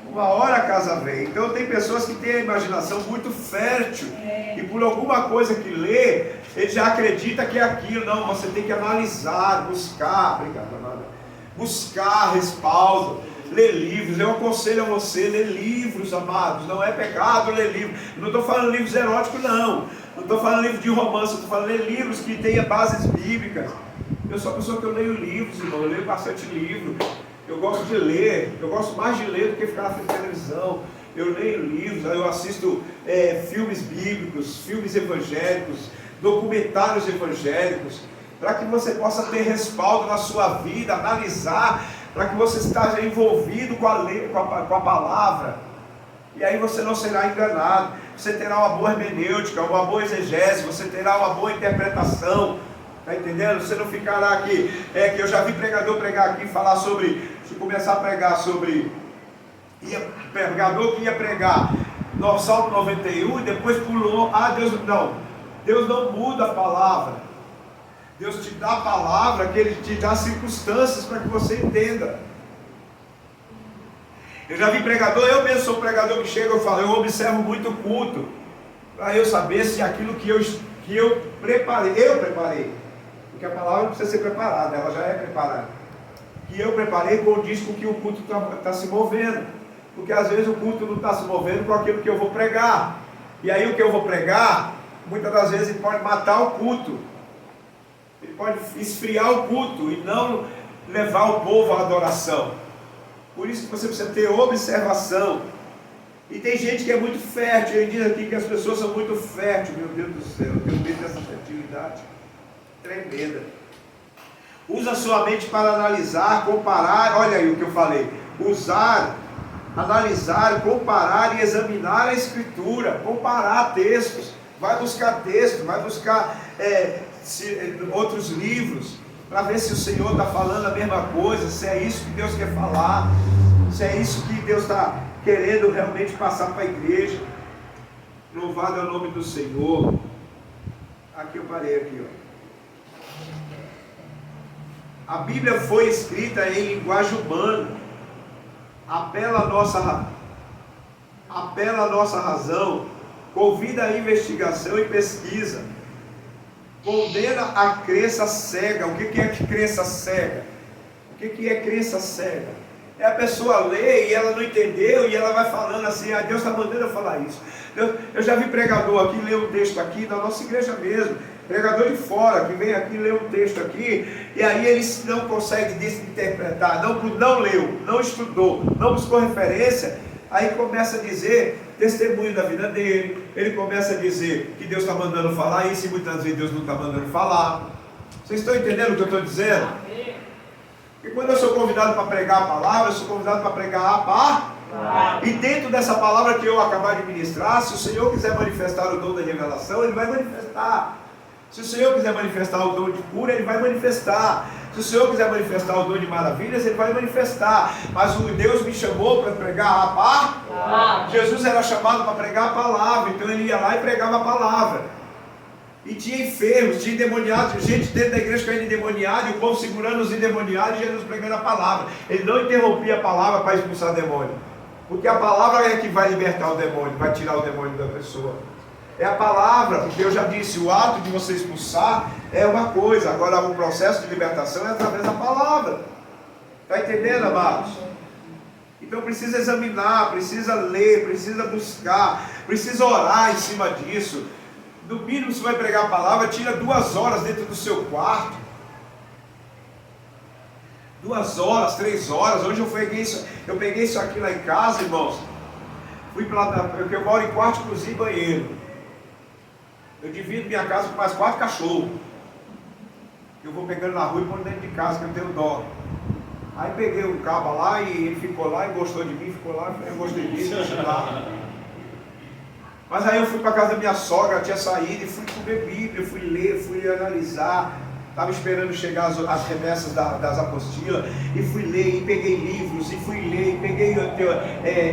Uma hora a casa vem. Então tem pessoas que têm a imaginação muito fértil, e por alguma coisa que lê, ele já acredita que é aquilo. Não, você tem que analisar, buscar, buscar respaldo, ler livros. Eu aconselho a você ler livros, amados. Não é pecado ler livros. Não estou falando livros eróticos, não estou falando livro de romance, estou falando ler livros que tenham bases bíblicas. Eu sou uma pessoa que eu leio livros, irmão. Eu leio bastante livro. Eu gosto de ler, eu gosto mais de ler do que ficar na frente da televisão. Eu leio livros, eu assisto filmes bíblicos, filmes evangélicos, documentários evangélicos, para que você possa ter respaldo na sua vida, analisar, para que você esteja envolvido com a palavra. E aí você não será enganado, você terá uma boa hermenêutica, uma boa exegese, você terá uma boa interpretação Está entendendo? Você não ficará aqui. Que eu já vi pregador pregar aqui, falar sobre, se começar a pregar sobre, pregador que ia pregar no Salmo 91 e depois pulou, Deus não muda a palavra. Deus te dá a palavra, que Ele te dá circunstâncias para que você entenda. Eu já vi pregador, eu mesmo sou pregador que chega, eu observo muito o culto, para eu saber se aquilo que eu preparei, porque a palavra não precisa ser preparada, ela já é preparada, que eu preparei condiz com que o culto está se movendo, porque às vezes o culto não está se movendo com aquilo que eu vou pregar, e aí o que eu vou pregar, muitas das vezes ele pode matar o culto, ele pode esfriar o culto, e não levar o povo à adoração. Por isso que você precisa ter observação. E tem gente que é muito fértil. Ele diz aqui que as pessoas são muito férteis. Meu Deus do céu, eu tenho medo dessa fertilidade tremenda. Usa sua mente para analisar, comparar. Olha aí o que eu falei. Analisar, comparar e examinar a Escritura. Comparar textos. Vai buscar textos, vai buscar outros livros, para ver se o Senhor está falando a mesma coisa, se é isso que Deus quer falar, se é isso que Deus está querendo realmente passar para a igreja. Louvado é o nome do Senhor. Aqui eu parei aqui, ó. A Bíblia foi escrita em linguagem humana, apela a nossa razão, convida a investigação e pesquisa, condena a crença cega. O que é crença cega? O que é crença cega? É a pessoa ler e ela não entendeu e ela vai falando assim, Deus está mandando eu falar isso. Eu já vi pregador aqui ler um texto aqui da nossa igreja mesmo, pregador de fora que vem aqui ler um texto aqui, e aí ele não consegue interpretar, não leu, não estudou, não buscou referência, aí começa a dizer testemunho da vida dele, ele começa a dizer que Deus está mandando falar isso, e muitas vezes Deus não está mandando falar. Vocês estão entendendo o que eu estou dizendo? E quando eu sou convidado para pregar a palavra, eu sou convidado para pregar a palavra. E dentro dessa palavra que eu acabar de ministrar, se o Senhor quiser manifestar o dom da revelação, Ele vai manifestar. Se o Senhor quiser manifestar o dom de cura, Ele vai manifestar. Se o Senhor quiser manifestar o dom de maravilhas, Ele vai manifestar. Mas o Deus me chamou para pregar a palavra. Jesus era chamado para pregar a palavra, então Ele ia lá e pregava a palavra. E tinha enfermos, tinha endemoniados, gente dentro da igreja caindo endemoniado, e o povo segurando os endemoniados e Jesus pregando a palavra. Ele não interrompia a palavra para expulsar demônio, porque a palavra é que vai libertar o demônio, vai tirar o demônio da pessoa. É a palavra, porque eu já disse, o ato de você expulsar é uma coisa, agora o processo de libertação é através da palavra. Está entendendo, amados? Então precisa examinar, precisa ler, precisa buscar, precisa orar em cima disso. No mínimo, se vai pregar a palavra, tira 2 horas dentro do seu quarto. 2 horas, 3 horas. Hoje eu peguei isso aqui lá em casa, irmãos. Fui para lá, porque eu moro em quarto, cozinha e banheiro. Eu divido minha casa com mais 4 cachorros. Eu vou pegando na rua e pondo dentro de casa, que eu tenho dó. Aí peguei um cabo lá e ele ficou lá e gostou de mim, ficou lá, eu gostei dele, deixa lá. Mas aí eu fui para a casa da minha sogra, ela tinha saído, e fui comer Bíblia, fui ler, fui analisar. Estava esperando chegar as remessas das apostilas, e fui ler, e peguei livros, e fui ler, e peguei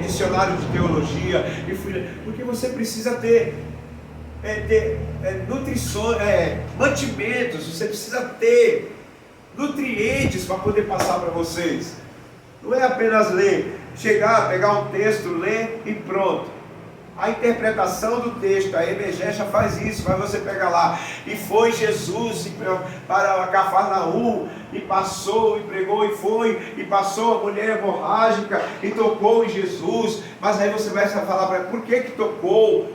dicionário de teologia, e fui ler. Porque você precisa ter nutrição, mantimentos, você precisa ter nutrientes para poder passar para vocês. Não é apenas ler, chegar, pegar um texto, ler e pronto. A interpretação do texto, a exegese faz isso, vai você pegar lá. E foi Jesus para Cafarnaum, e passou, e pregou, e foi, e passou a mulher hemorrágica, e tocou em Jesus. Mas aí você vai falar para ela, por que tocou?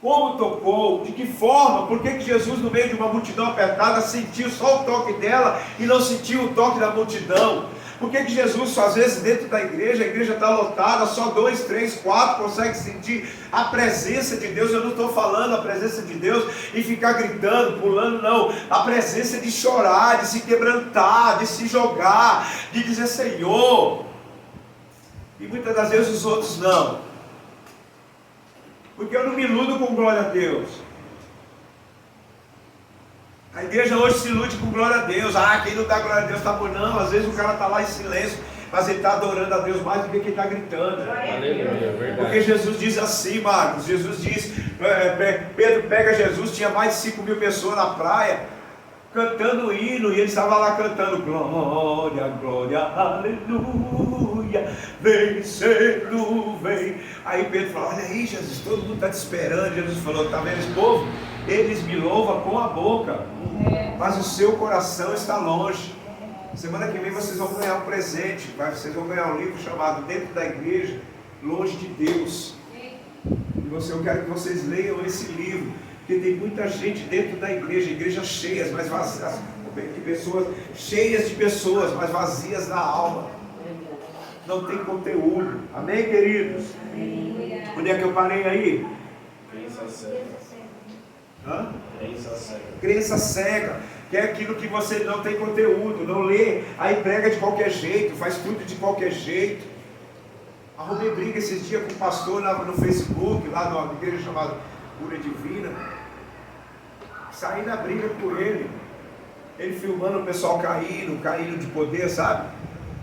Como tocou? De que forma? Por que Jesus, no meio de uma multidão apertada, sentiu só o toque dela, e não sentiu o toque da multidão? Por que Jesus, às vezes, dentro da igreja, a igreja está lotada, só 2, 3, 4 conseguem sentir a presença de Deus? Eu não estou falando a presença de Deus e ficar gritando, pulando, não. A presença de chorar, de se quebrantar, de se jogar, de dizer Senhor. E muitas das vezes os outros não. Porque eu não me iludo com glória a Deus. A igreja hoje se ilude com glória a Deus. Quem não dá glória a Deus está bom. Não, às vezes o cara está lá em silêncio, mas ele está adorando a Deus mais do que quem está gritando. Aleluia, verdade. Porque Jesus diz assim, Marcos, Jesus diz, Pedro pega Jesus, tinha mais de 5 mil pessoas na praia, cantando hino, e ele estava lá cantando, glória, glória, aleluia, vem cedo, vem. Aí Pedro falou, olha aí Jesus, todo mundo está te esperando. Jesus falou, está vendo esse povo? Eles me louvam com a boca, mas o seu coração está longe. Semana que vem vocês vão ganhar um presente, vocês vão ganhar um livro chamado Dentro da Igreja, Longe de Deus. E eu quero que vocês leiam esse livro, porque tem muita gente dentro da igreja, igrejas cheias, mas vazias, de pessoas, cheias de pessoas, mas vazias da alma. Não tem conteúdo. Amém, queridos? Onde é que eu parei aí? Crença cega. Hã? Crença cega. Crença cega, que é aquilo que você não tem conteúdo, não lê, aí prega de qualquer jeito, faz tudo de qualquer jeito. Arrumei briga esses dias com o pastor no Facebook, lá numa igreja chamada Cura Divina. Saí na briga com ele filmando o pessoal caindo de poder, sabe?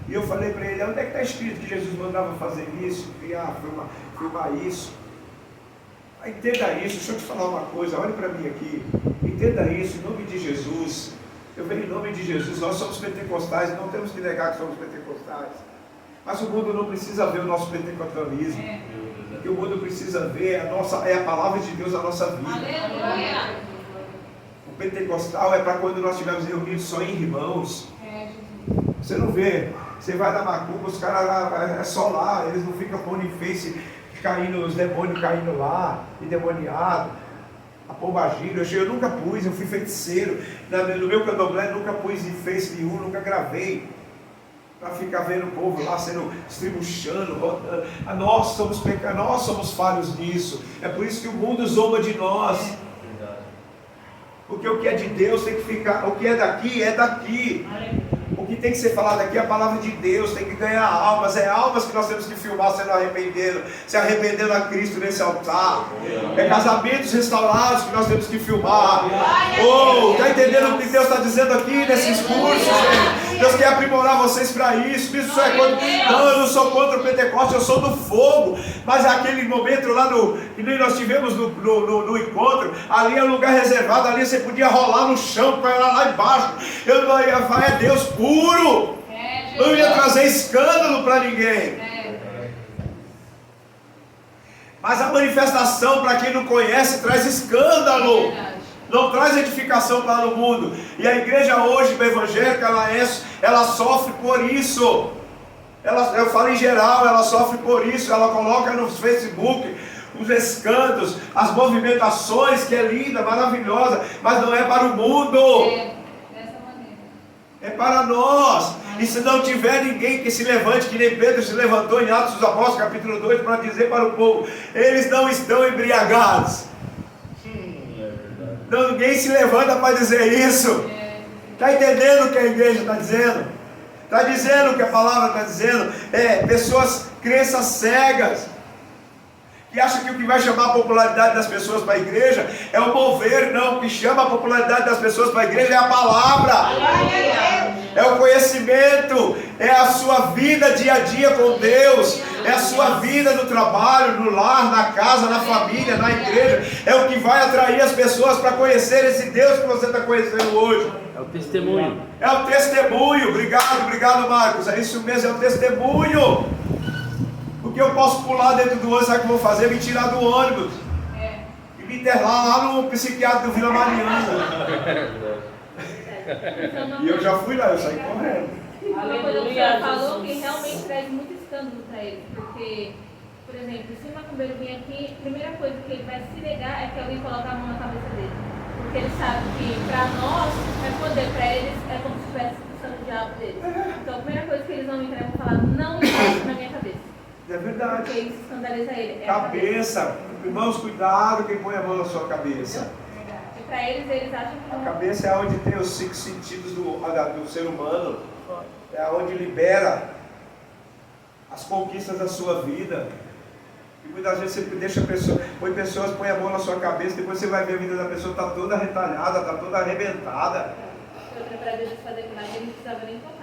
E eu falei para ele, onde é que está escrito que Jesus mandava fazer isso, filmar isso? Entenda isso, deixa eu te falar uma coisa, olhe para mim aqui, entenda isso, em nome de Jesus. Eu venho em nome de Jesus, nós somos pentecostais, não temos que negar que somos pentecostais, mas o mundo não precisa ver o nosso pentecostalismo, o que o mundo precisa ver é a palavra de Deus na nossa vida. Aleluia. O pentecostal é para quando nós estivermos reunidos só em irmãos. Você não vê, você vai na macumba, os caras é só lá, eles não ficam pondo em face, caindo, os demônios caindo lá, endemoniado, a pombagira. Eu nunca pus, eu fui feiticeiro, no meu candomblé nunca pus em face nenhum, nunca gravei, para ficar vendo o povo lá sendo estribuchando, rodando. Nós somos pecadores, nós somos falhos nisso, é por isso que o mundo zomba de nós, porque o que é de Deus tem que ficar, o que é daqui, o que tem que ser falado aqui é a palavra de Deus, tem que ganhar almas, é almas que nós temos que filmar se arrependendo a Cristo nesse altar, é casamentos restaurados que nós temos que filmar. Está entendendo o que Deus está dizendo aqui nesses cursos, gente? Deus quer aprimorar vocês para isso. Isso é quando, não, eu não sou contra o Pentecoste, eu sou do fogo, mas aquele momento lá que nem nós tivemos no encontro, ali é um lugar reservado, ali você podia rolar no chão para lá embaixo, é Deus puro, não ia trazer escândalo para ninguém. Mas a manifestação, para quem não conhece, traz escândalo, não traz edificação para o mundo. E a igreja hoje, evangélica, ela sofre por isso. Eu falo em geral, ela sofre por isso. Ela coloca no Facebook os escândalos, as movimentações, que é linda, maravilhosa, mas não é para o mundo. É para nós. E se não tiver ninguém que se levante, que nem Pedro se levantou em Atos dos Apóstolos, capítulo 2, para dizer para o povo, eles não estão embriagados. Não, ninguém se levanta para dizer isso. Está entendendo o que a igreja está dizendo? Está dizendo o que a palavra está dizendo? Pessoas, crenças cegas, que acham que o que vai chamar a popularidade das pessoas para a igreja é o mover. Não, o que chama a popularidade das pessoas para a igreja é a palavra, é o conhecimento, é a sua vida dia a dia com Deus, é a sua vida no trabalho, no lar, na casa, na família, na igreja. É o que vai atrair as pessoas para conhecer esse Deus que você está conhecendo hoje. É o testemunho. É o testemunho. Obrigado Marcos, é isso mesmo, é o testemunho. Porque eu posso pular dentro do ônibus, sabe o que eu vou fazer? Me tirar do ônibus e me internar lá no psiquiatra do Vila Mariana. E eu já fui lá, eu saí correndo. Uma coisa que você falou que realmente traz muito escândalo para eles, porque, por exemplo, se o macumbeiro vir aqui, a primeira coisa que ele vai se negar é que alguém coloque a mão na cabeça dele, porque ele sabe que para nós é poder, para eles é como se estivesse expulsando o diabo deles. Então a primeira coisa que eles vão entrar é falar, não mexe na minha cabeça. É verdade. Porque isso escandaliza ele. Cabeça. Irmãos, cuidado quem põe a mão na sua cabeça. E para eles acham que não. A cabeça é onde tem os 5 sentidos do ser humano. É onde libera as conquistas da sua vida. E muitas vezes você deixa põe a mão na sua cabeça, depois você vai ver a vida da pessoa está toda retalhada, está toda arrebentada. Outra para Deus fazer milagre, ele não precisava nem tocar.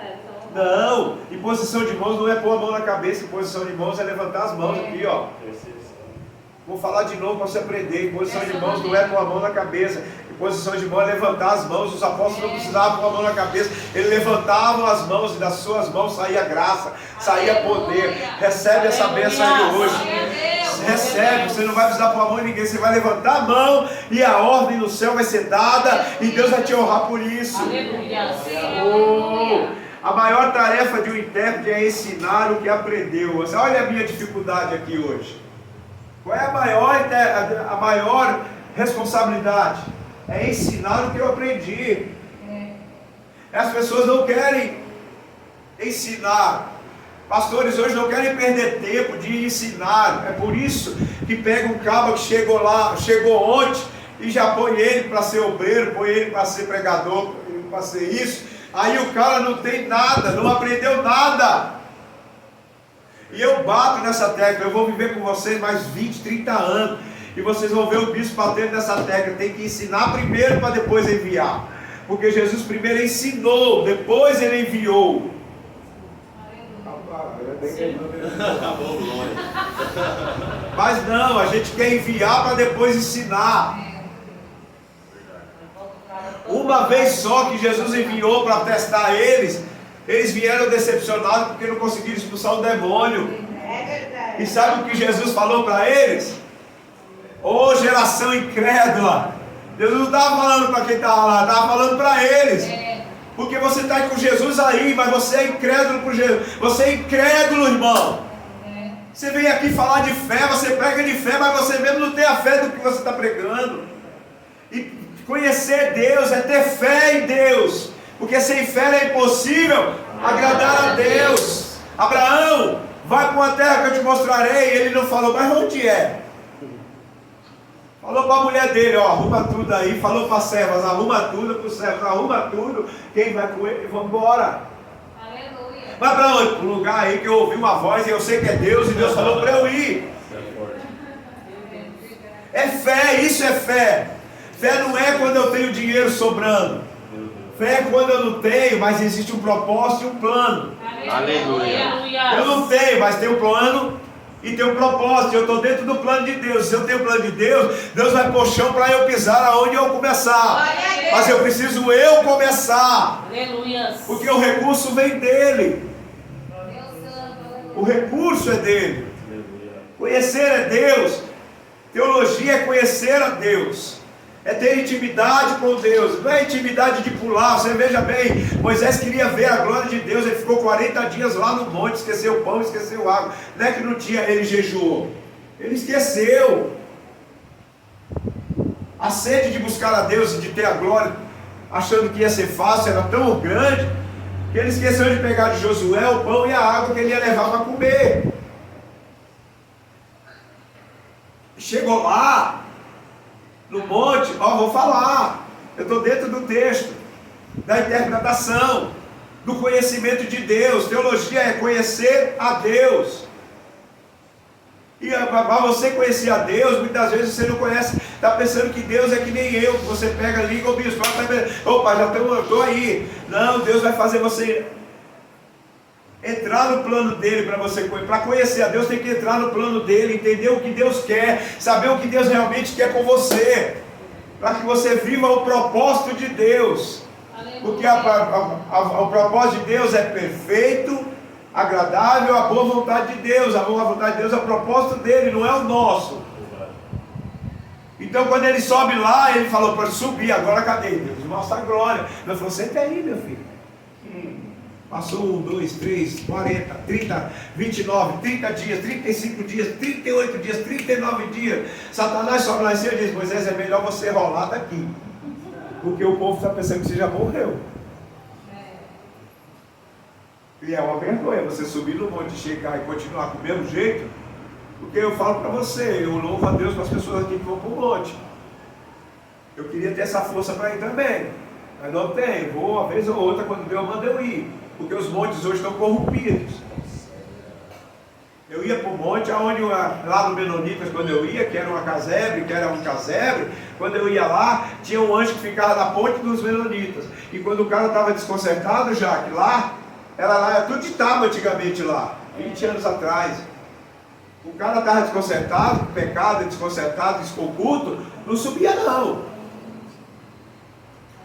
Não, imposição de mãos não é pôr a mão na cabeça, imposição de mãos é levantar as mãos aqui, ó. Vou falar de novo para você aprender. Imposição de mãos não é pôr a mão na cabeça. Imposição de mão é levantar as mãos. Os apóstolos não precisavam pôr a mão na cabeça. Eles levantavam as mãos e das suas mãos saía graça, saía poder. Recebe essa bênção aí hoje. Recebe, você não vai precisar pôr a mão em ninguém. Você vai levantar a mão e a ordem no céu vai ser dada e Deus vai te honrar por isso. A maior tarefa de um intérprete é ensinar o que aprendeu. Olha a minha dificuldade aqui hoje. Qual é a maior responsabilidade? É ensinar o que eu aprendi. As pessoas não querem ensinar. Pastores hoje não querem perder tempo de ensinar. É por isso que pega um cabo que chegou ontem e já põe ele para ser obreiro, põe ele para ser pregador, para ser isso. Aí o cara não tem nada, não aprendeu nada. E eu bato nessa tecla, eu vou viver com vocês mais 20, 30 anos. E vocês vão ver o bispo batendo nessa tecla. Tem que ensinar primeiro para depois enviar. Porque Jesus primeiro ensinou, depois ele enviou. Mas não, a gente quer enviar para depois ensinar. Uma vez só que Jesus enviou para testar eles vieram decepcionados porque não conseguiram expulsar o demônio. E sabe o que Jesus falou para eles? Ô geração incrédula! Jesus não estava falando para quem estava lá, estava falando para eles. Porque você está com Jesus aí, mas você é incrédulo por Jesus. Você é incrédulo, irmão. Você vem aqui falar de fé, você prega de fé, mas você mesmo não tem a fé do que você está pregando. E conhecer Deus é ter fé em Deus. Porque sem fé é impossível agradar a Deus. Abraão, vai para uma terra que eu te mostrarei. Ele não falou, mas onde é? Falou para a mulher dele, ó, arruma tudo aí. Falou para as servas, arruma tudo. Para os servos, arruma tudo. Quem vai com ele? Vamos embora. Aleluia. Vai para onde? Para um lugar aí que eu ouvi uma voz e eu sei que é Deus. E Deus falou para eu ir. É fé, isso é fé. Fé não é quando eu tenho dinheiro sobrando. Fé é quando eu não tenho, mas existe um propósito e um plano. Aleluia. Eu não tenho, mas tem um plano e tem um propósito. Eu estou dentro do plano de Deus. Se eu tenho o plano de Deus, Deus vai pôr chão para eu pisar aonde eu começar. Mas eu preciso eu começar. Aleluia. Porque o recurso vem dele. O recurso é dele. Conhecer é Deus. Teologia é conhecer a Deus. É ter intimidade com Deus. Não é intimidade de pular. Você veja bem, Moisés queria ver a glória de Deus. Ele ficou 40 dias lá no monte, esqueceu o pão, esqueceu a água. Não é que não tinha, ele jejuou. Ele esqueceu. A sede de buscar a Deus e de ter a glória, achando que ia ser fácil, era tão grande, que ele esqueceu de pegar de Josué o pão e a água que ele ia levar para comer. Chegou lá no monte, vou falar, eu estou dentro do texto, da interpretação, do conhecimento de Deus. Teologia é conhecer a Deus. E para você conhecer a Deus, muitas vezes você não conhece, está pensando que Deus é que nem eu, que você pega, liga o bispo, opa, já estou aí. Não, Deus vai fazer você entrar no plano dele. Para conhecer a Deus tem que entrar no plano dele, entender o que Deus quer, saber o que Deus realmente quer com você, para que você viva o propósito de Deus. Porque o propósito de Deus é perfeito, agradável, a boa vontade de Deus. A boa vontade de Deus é o propósito dele, não é o nosso. Então quando ele sobe lá, ele falou para subir, agora cadê Deus? Mostra a glória. Ele falou, senta aí, meu filho. Passou 1, 2, 3, 40, 30, 29, 30 dias, 35 dias, 38 dias, 39 dias. Satanás sobe lá em cima e diz, Moisés, é melhor você rolar daqui. Porque o povo está pensando que você já morreu. E é uma vergonha você subir no monte, chegar e continuar com o mesmo jeito. Porque eu falo para você, eu louvo a Deus para as pessoas aqui que vão para o monte. Eu queria ter essa força para ir também, mas não tenho. Vou uma vez ou outra, quando Deus manda eu ir. Porque os montes hoje estão corrompidos. Eu ia para o monte, aonde lá no Menonitas, quando eu ia, que era uma casebre, que era um casebre, quando eu ia lá, tinha um anjo que ficava na ponte dos Menonitas. E quando o cara estava desconcertado, já que lá, era tudo de tábua antigamente lá, 20 anos atrás. O cara estava desconcertado, pecado, desconcertado, desconculto, não subia não.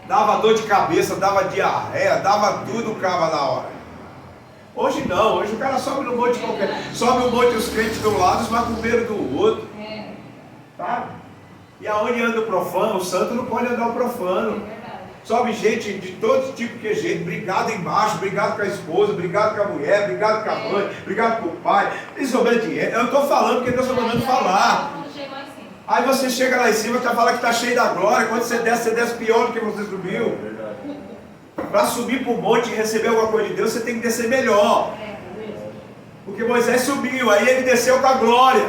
Dava dor de cabeça, dava diarreia, dava tudo o cava na hora. Hoje não, hoje o cara sobe no monte qualquer. Sobe o monte os crentes de um lado e os macumbeiros do outro. Sabe? E aonde anda o profano, o santo não pode andar o profano. Sobe gente de todo tipo de jeito, brigado embaixo, brigado com a esposa, brigado com a mulher, brigado com a mãe, brigado com o pai, desobediente. Eu estou falando porque Deus está mandando falar. Aí você chega lá em cima e fala que está cheio da glória. Quando você desce pior do que você subiu. Para subir para o monte e receber alguma coisa de Deus, você tem que descer melhor. Porque Moisés subiu, aí ele desceu com a glória,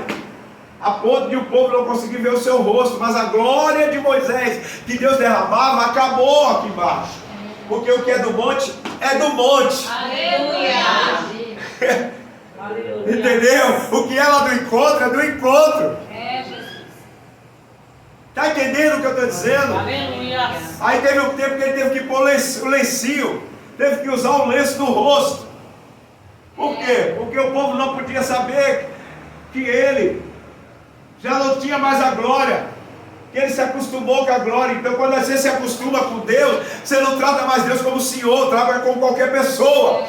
a ponto de o povo não conseguir ver o seu rosto, mas a glória de Moisés, que Deus derramava, acabou aqui embaixo. Porque o que é do monte, é do monte. Aleluia! Entendeu? O que é lá do encontro, é do encontro. Está entendendo o que eu estou dizendo? Aleluia. Aí teve um tempo que ele teve que pôr o lencinho, teve que usar o lenço no rosto. Por quê? Porque o povo não podia saber que ele já não tinha mais a glória, que ele se acostumou com a glória. Então quando você se acostuma com Deus, você não trata mais Deus como Senhor, trata como qualquer pessoa.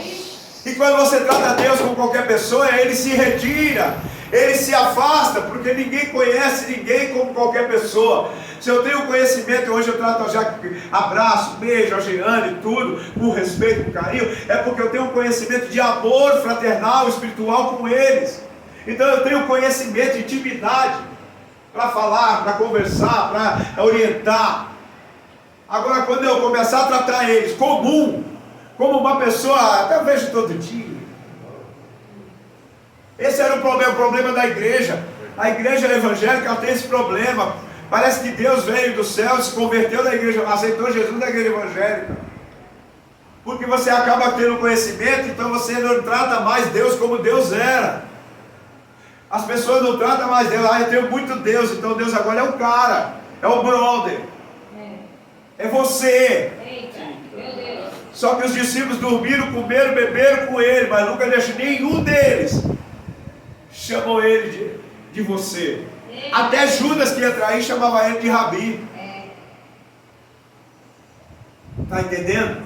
E quando você trata Deus como qualquer pessoa, ele se retira, ele se afasta, porque ninguém conhece ninguém como qualquer pessoa. Se eu tenho conhecimento, hoje eu trato já abraço, beijo, a Jeane, tudo, com respeito, com carinho, é porque eu tenho um conhecimento de amor fraternal, espiritual com eles. Então eu tenho conhecimento, intimidade, para falar, para conversar, para orientar. Agora quando eu começar a tratar eles comum, como uma pessoa, até eu vejo todo dia. Esse era o problema da igreja. A igreja evangélica tem esse problema. Parece que Deus veio do céu, se converteu na igreja, aceitou Jesus na igreja evangélica. Porque você acaba tendo conhecimento, então você não trata mais Deus como Deus era. As pessoas não tratam mais Deus. Eu tenho muito Deus, então Deus agora é o cara, é o brother, é você. Só que os discípulos dormiram, comeram, beberam com ele, mas nunca deixou nenhum deles chamou ele de você. Até Judas, que ia trair, chamava ele de Rabi. Está entendendo?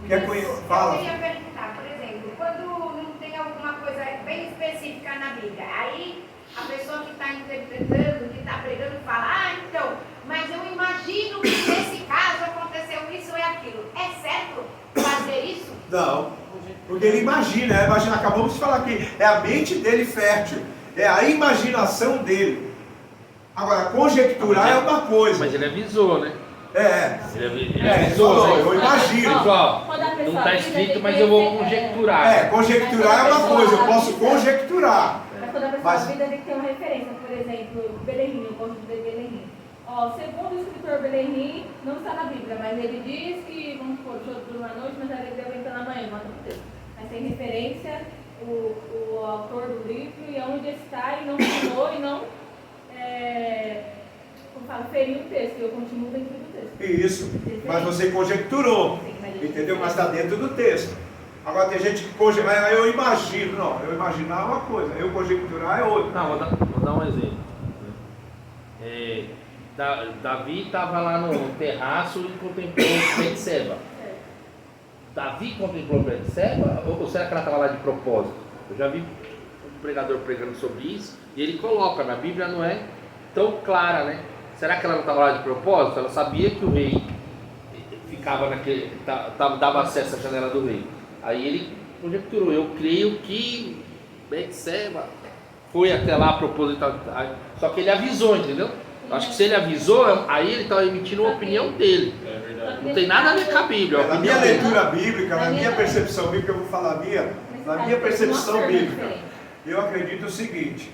Quer conhecer? Fala. Eu queria perguntar, por exemplo, quando não tem alguma coisa bem específica na Bíblia, aí a pessoa que está interpretando, que está pregando, fala, então, mas eu imagino que nesse caso aconteceu isso ou aquilo. É certo fazer isso? Não. Porque ele imagina, acabamos de falar aqui, é a mente dele fértil, é a imaginação dele. Agora, conjecturar é uma coisa. Mas ele avisou, né? Ele avisou, falou, né? Eu imagino. Pessoal, não está escrito, mas eu vou conjecturar. Conjecturar é uma coisa, eu posso conjecturar. Mas quando a pessoa vida tem que ter uma referência, por exemplo, Belém, eu gosto de ver Belém. Segundo o escritor Belém, não está na Bíblia, mas ele diz que, vamos supor, o choro durou à noite, mas a alegria vem pela manhã, manda por Deus. Mas tem referência, o autor do livro, e onde está, e não falou, e não, como fala, feriu o texto, e eu continuo dentro do texto. Isso, mas você conjecturou, entendeu? Mas está dentro do texto. Agora tem gente que conjectura, eu imagino, não, eu imaginar é uma coisa, eu conjecturar é outra. Não, vou dar um exemplo. Davi estava lá no terraço e contemplou Betseba. Davi contemplou Betseba? Ou será que ela estava lá de propósito? Eu já vi um pregador pregando sobre isso e ele coloca, na Bíblia não é tão clara, né? Será que ela não estava lá de propósito? Ela sabia que o rei ficava dava acesso à janela do rei. Aí ele conjecturou, eu creio que Betseba foi até lá proposital. Só que ele avisou, entendeu? Acho que se ele avisou, aí ele está emitindo uma opinião dele. Não tem nada a ver com a Bíblia. Na minha leitura bíblica, na minha percepção bíblica, eu vou falar na minha percepção bíblica, eu acredito o seguinte: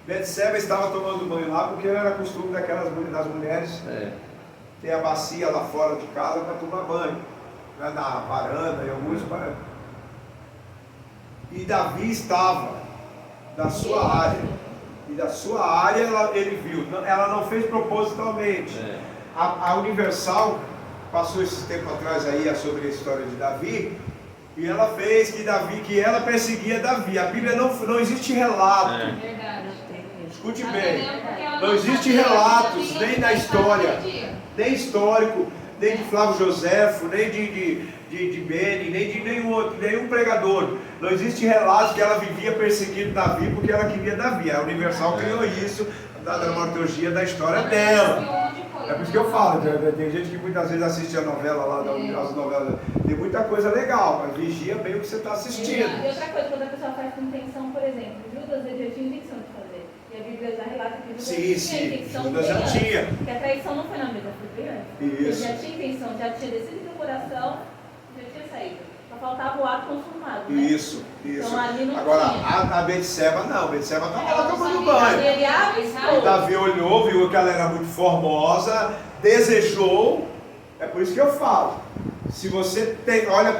Betseba estava tomando banho lá porque era costume das mulheres ter a bacia lá fora de casa para tomar banho, na varanda, em alguns. E Davi estava da sua área. E da sua área ele viu. Ela não fez propositalmente. A Universal passou esse tempo atrás aí sobre a história de Davi. E ela fez que ela perseguia Davi. A Bíblia não existe relato. Verdade. Escute bem. Não existe relatos nem da história, nem histórico, nem de Flávio Joséfo, nem de Beni, nem de nenhum pregador. Não existe relato que ela vivia perseguindo Davi porque ela queria Davi. A Universal criou isso, da dramaturgia da história dela. É por isso que eu falo, tem gente que muitas vezes assiste a novela lá, as novelas, tem muita coisa legal, mas vigia bem o que você está assistindo. E outra coisa, quando a pessoa faz com intenção, por exemplo, Judas ele já tinha intenção de fazer. E a Bíblia já relata que Judas tinha intenção. Judas já tinha. Que a traição não foi na mesa, foi bem antes. Ele já tinha intenção, já tinha decidido no coração, já tinha saído. Só faltava o ato consumado, né? Isso. Então, ali não agora, tinha. a Betseba não, Betseba estava lá tomando banho. Ele avistou. Davi olhou, viu que ela era muito formosa, desejou. É por isso que eu falo. Se você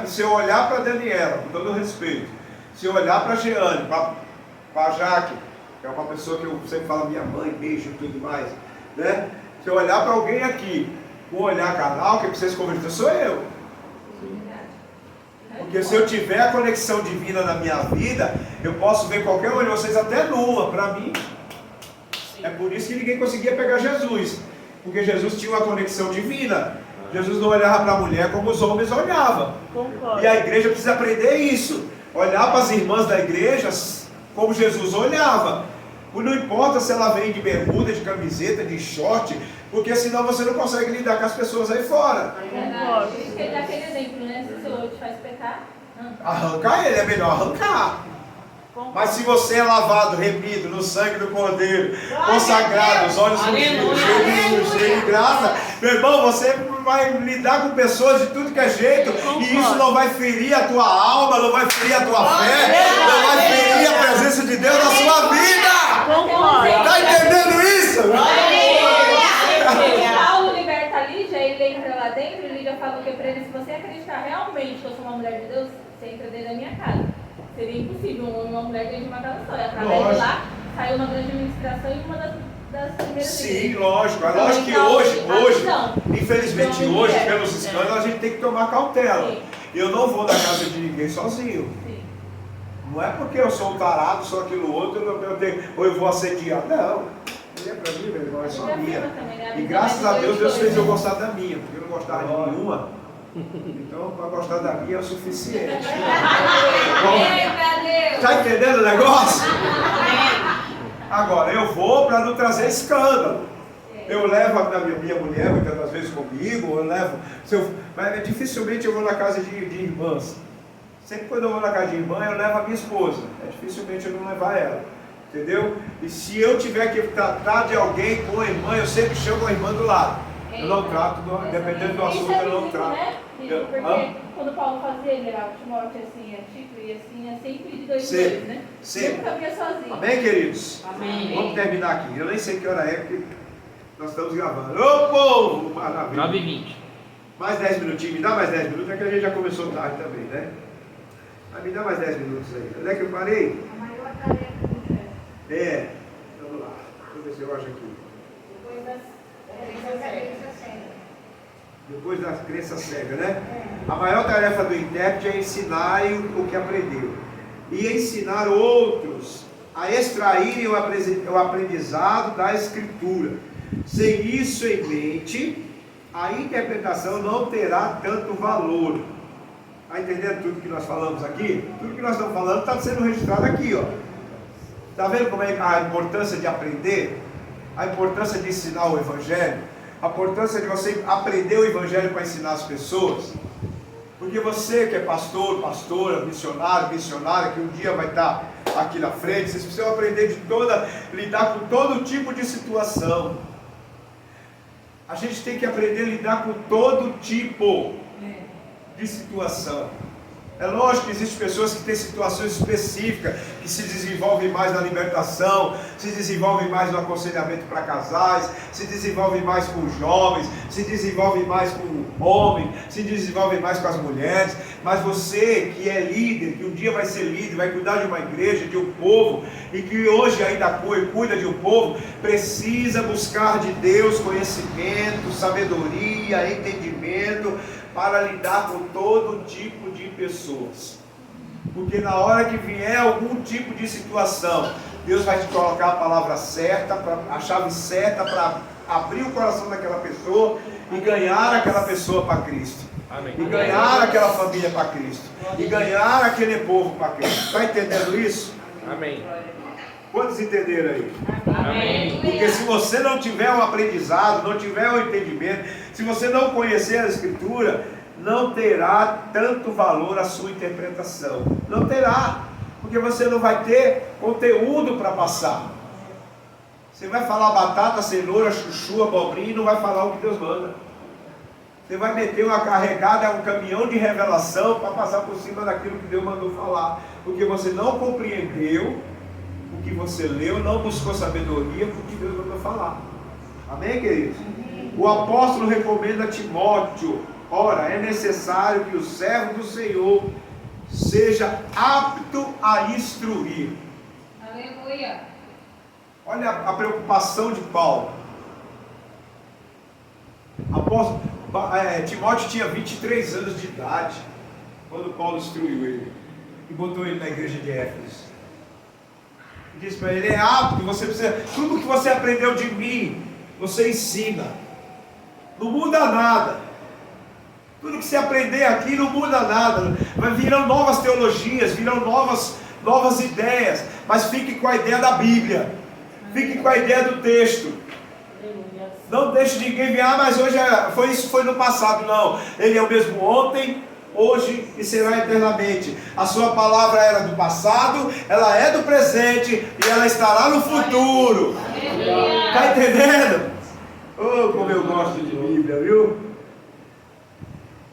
se eu olhar para Daniela, com todo respeito, se eu olhar para Jeane, para Jaque, que é uma pessoa que eu sempre falo minha mãe, beijo e tudo mais, né? Se eu olhar para alguém aqui com um olhar carnal, quem precisa se converter sou eu. Porque se eu tiver a conexão divina na minha vida, eu posso ver qualquer um de vocês até nua. Para mim, é por isso que ninguém conseguia pegar Jesus. Porque Jesus tinha uma conexão divina. Jesus não olhava para a mulher como os homens olhavam. Concordo. E a igreja precisa aprender isso. Olhar para as irmãs da igreja como Jesus olhava. Não importa se ela vem de bermuda, de camiseta, de short, porque senão você não consegue lidar com as pessoas aí fora. Verdade. Por isso que ele dá aquele exemplo, né? Se o seu olho te faz pecar, Arrancar ele, é melhor arrancar. Mas se você é lavado, remido no sangue do Cordeiro, consagrado, os olhos cheios de graça, meu irmão, você vai lidar com pessoas de tudo que é jeito, e isso não vai ferir a tua alma, não vai ferir a tua fé, não vai ferir a presença de Deus na sua vida. Está entendendo isso? Paulo liberta a Lídia, ele entra lá dentro, e Lídia fala que para ele, se você acreditar realmente que eu sou uma mulher de Deus, você entra dentro da minha casa. Seria impossível um homem e uma mulher dentro de uma casa só. E através de lá, saiu uma grande administração e uma das primeiras. Sim, lógico. É lógico que hoje, infelizmente hoje, pelos escândalos, a gente tem que tomar cautela. Eu não vou na casa de ninguém sozinho. Não é porque eu sou um tarado, sou aquilo outro, ou eu vou assediar. Não. Ele é pra mim, meu irmão, é só minha. E graças a Deus, Deus fez eu gostar da minha, porque eu não gostava de nenhuma. Então, para gostar da minha é o suficiente. Está entendendo o negócio? Agora, eu vou para não trazer escândalo. Eu levo a minha mulher muitas das vezes comigo, mas dificilmente eu vou na casa de irmãs. Sempre quando eu vou na casa de irmã, eu levo a minha esposa. Dificilmente eu não levar ela. Entendeu? E se eu tiver que tratar de alguém com a irmã, eu sempre chamo a irmã do lado. Eu não trato, dependendo do assunto, eu não trato. Porque quando Paulo fazia, ele era Timóteo assim, é Tito, e assim, é sempre de dois, né? Sempre. Nunca via sozinho. Amém, queridos? Amém. Vamos terminar aqui. Eu nem sei que hora é, porque nós estamos gravando. Ô povo! Maravilha. 9h20. Mais 10 minutinhos, me dá mais 10 minutos, é que a gente já começou tarde também, né? Mas me dá mais 10 minutos aí. Onde é que eu parei? A maior tarefa do inferno. Vamos lá. Deixa eu ver se eu acho aqui. Depois das crenças cegas, né? A maior tarefa do intérprete é ensinar o que aprendeu. E ensinar outros a extraírem o aprendizado da Escritura. Sem isso em mente, a interpretação não terá tanto valor. Está entendendo tudo que nós falamos aqui? Tudo que nós estamos falando está sendo registrado aqui, ó. Está vendo como é a importância de aprender? A importância de ensinar o Evangelho? A importância de você aprender o Evangelho para ensinar as pessoas? Porque você que é pastor, pastora, missionário, missionária, que um dia vai estar aqui na frente, vocês precisam aprender lidar com todo tipo de situação. A gente tem que aprender a lidar com todo tipo de situação. É lógico que existem pessoas que têm situações específicas, que se desenvolvem mais na libertação, se desenvolvem mais no aconselhamento para casais, se desenvolvem mais com jovens, se desenvolvem mais com homens, se desenvolvem mais com as mulheres. Mas você que é líder, que um dia vai ser líder, vai cuidar de uma igreja, de um povo, e que hoje ainda cuida de um povo, precisa buscar de Deus conhecimento, sabedoria, entendimento, para lidar com todo tipo de pessoas. Porque na hora que vier algum tipo de situação, Deus vai te colocar a palavra certa, a chave certa para abrir o coração daquela pessoa e ganhar aquela pessoa para Cristo. Amém. E ganhar aquela família para Cristo. E ganhar aquele povo para Cristo. Está entendendo isso? Amém. Quantos entenderam aí? Amém. Porque se você não tiver um aprendizado, não tiver um entendimento, se você não conhecer a Escritura, não terá tanto valor a sua interpretação. Não terá. Porque você não vai ter conteúdo para passar. Você vai falar batata, cenoura, chuchu, abobrinha e não vai falar o que Deus manda. Você vai meter uma carregada, um caminhão de revelação para passar por cima daquilo que Deus mandou falar. Porque você não compreendeu o que você leu, não buscou sabedoria porque Deus mandou falar. Amém, queridos? O apóstolo recomenda a Timóteo: ora, é necessário que o servo do Senhor seja apto a instruir. Aleluia. Olha a preocupação de Paulo. Timóteo tinha 23 anos de idade quando Paulo instruiu ele e botou ele na igreja de Éfeso. Diz para ele: é apto, você precisa, tudo que você aprendeu de mim, você ensina. Não muda nada. Tudo que você aprender aqui não muda nada. Virão novas teologias, virão novas ideias. Mas fique com a ideia da Bíblia. Fique com a ideia do texto. Não deixe ninguém vir: mas hoje isso foi no passado. Não. Ele é o mesmo ontem, hoje e será eternamente. A sua palavra era do passado, ela é do presente e ela estará no futuro. Está entendendo? Oh, como eu gosto de Bíblia, viu?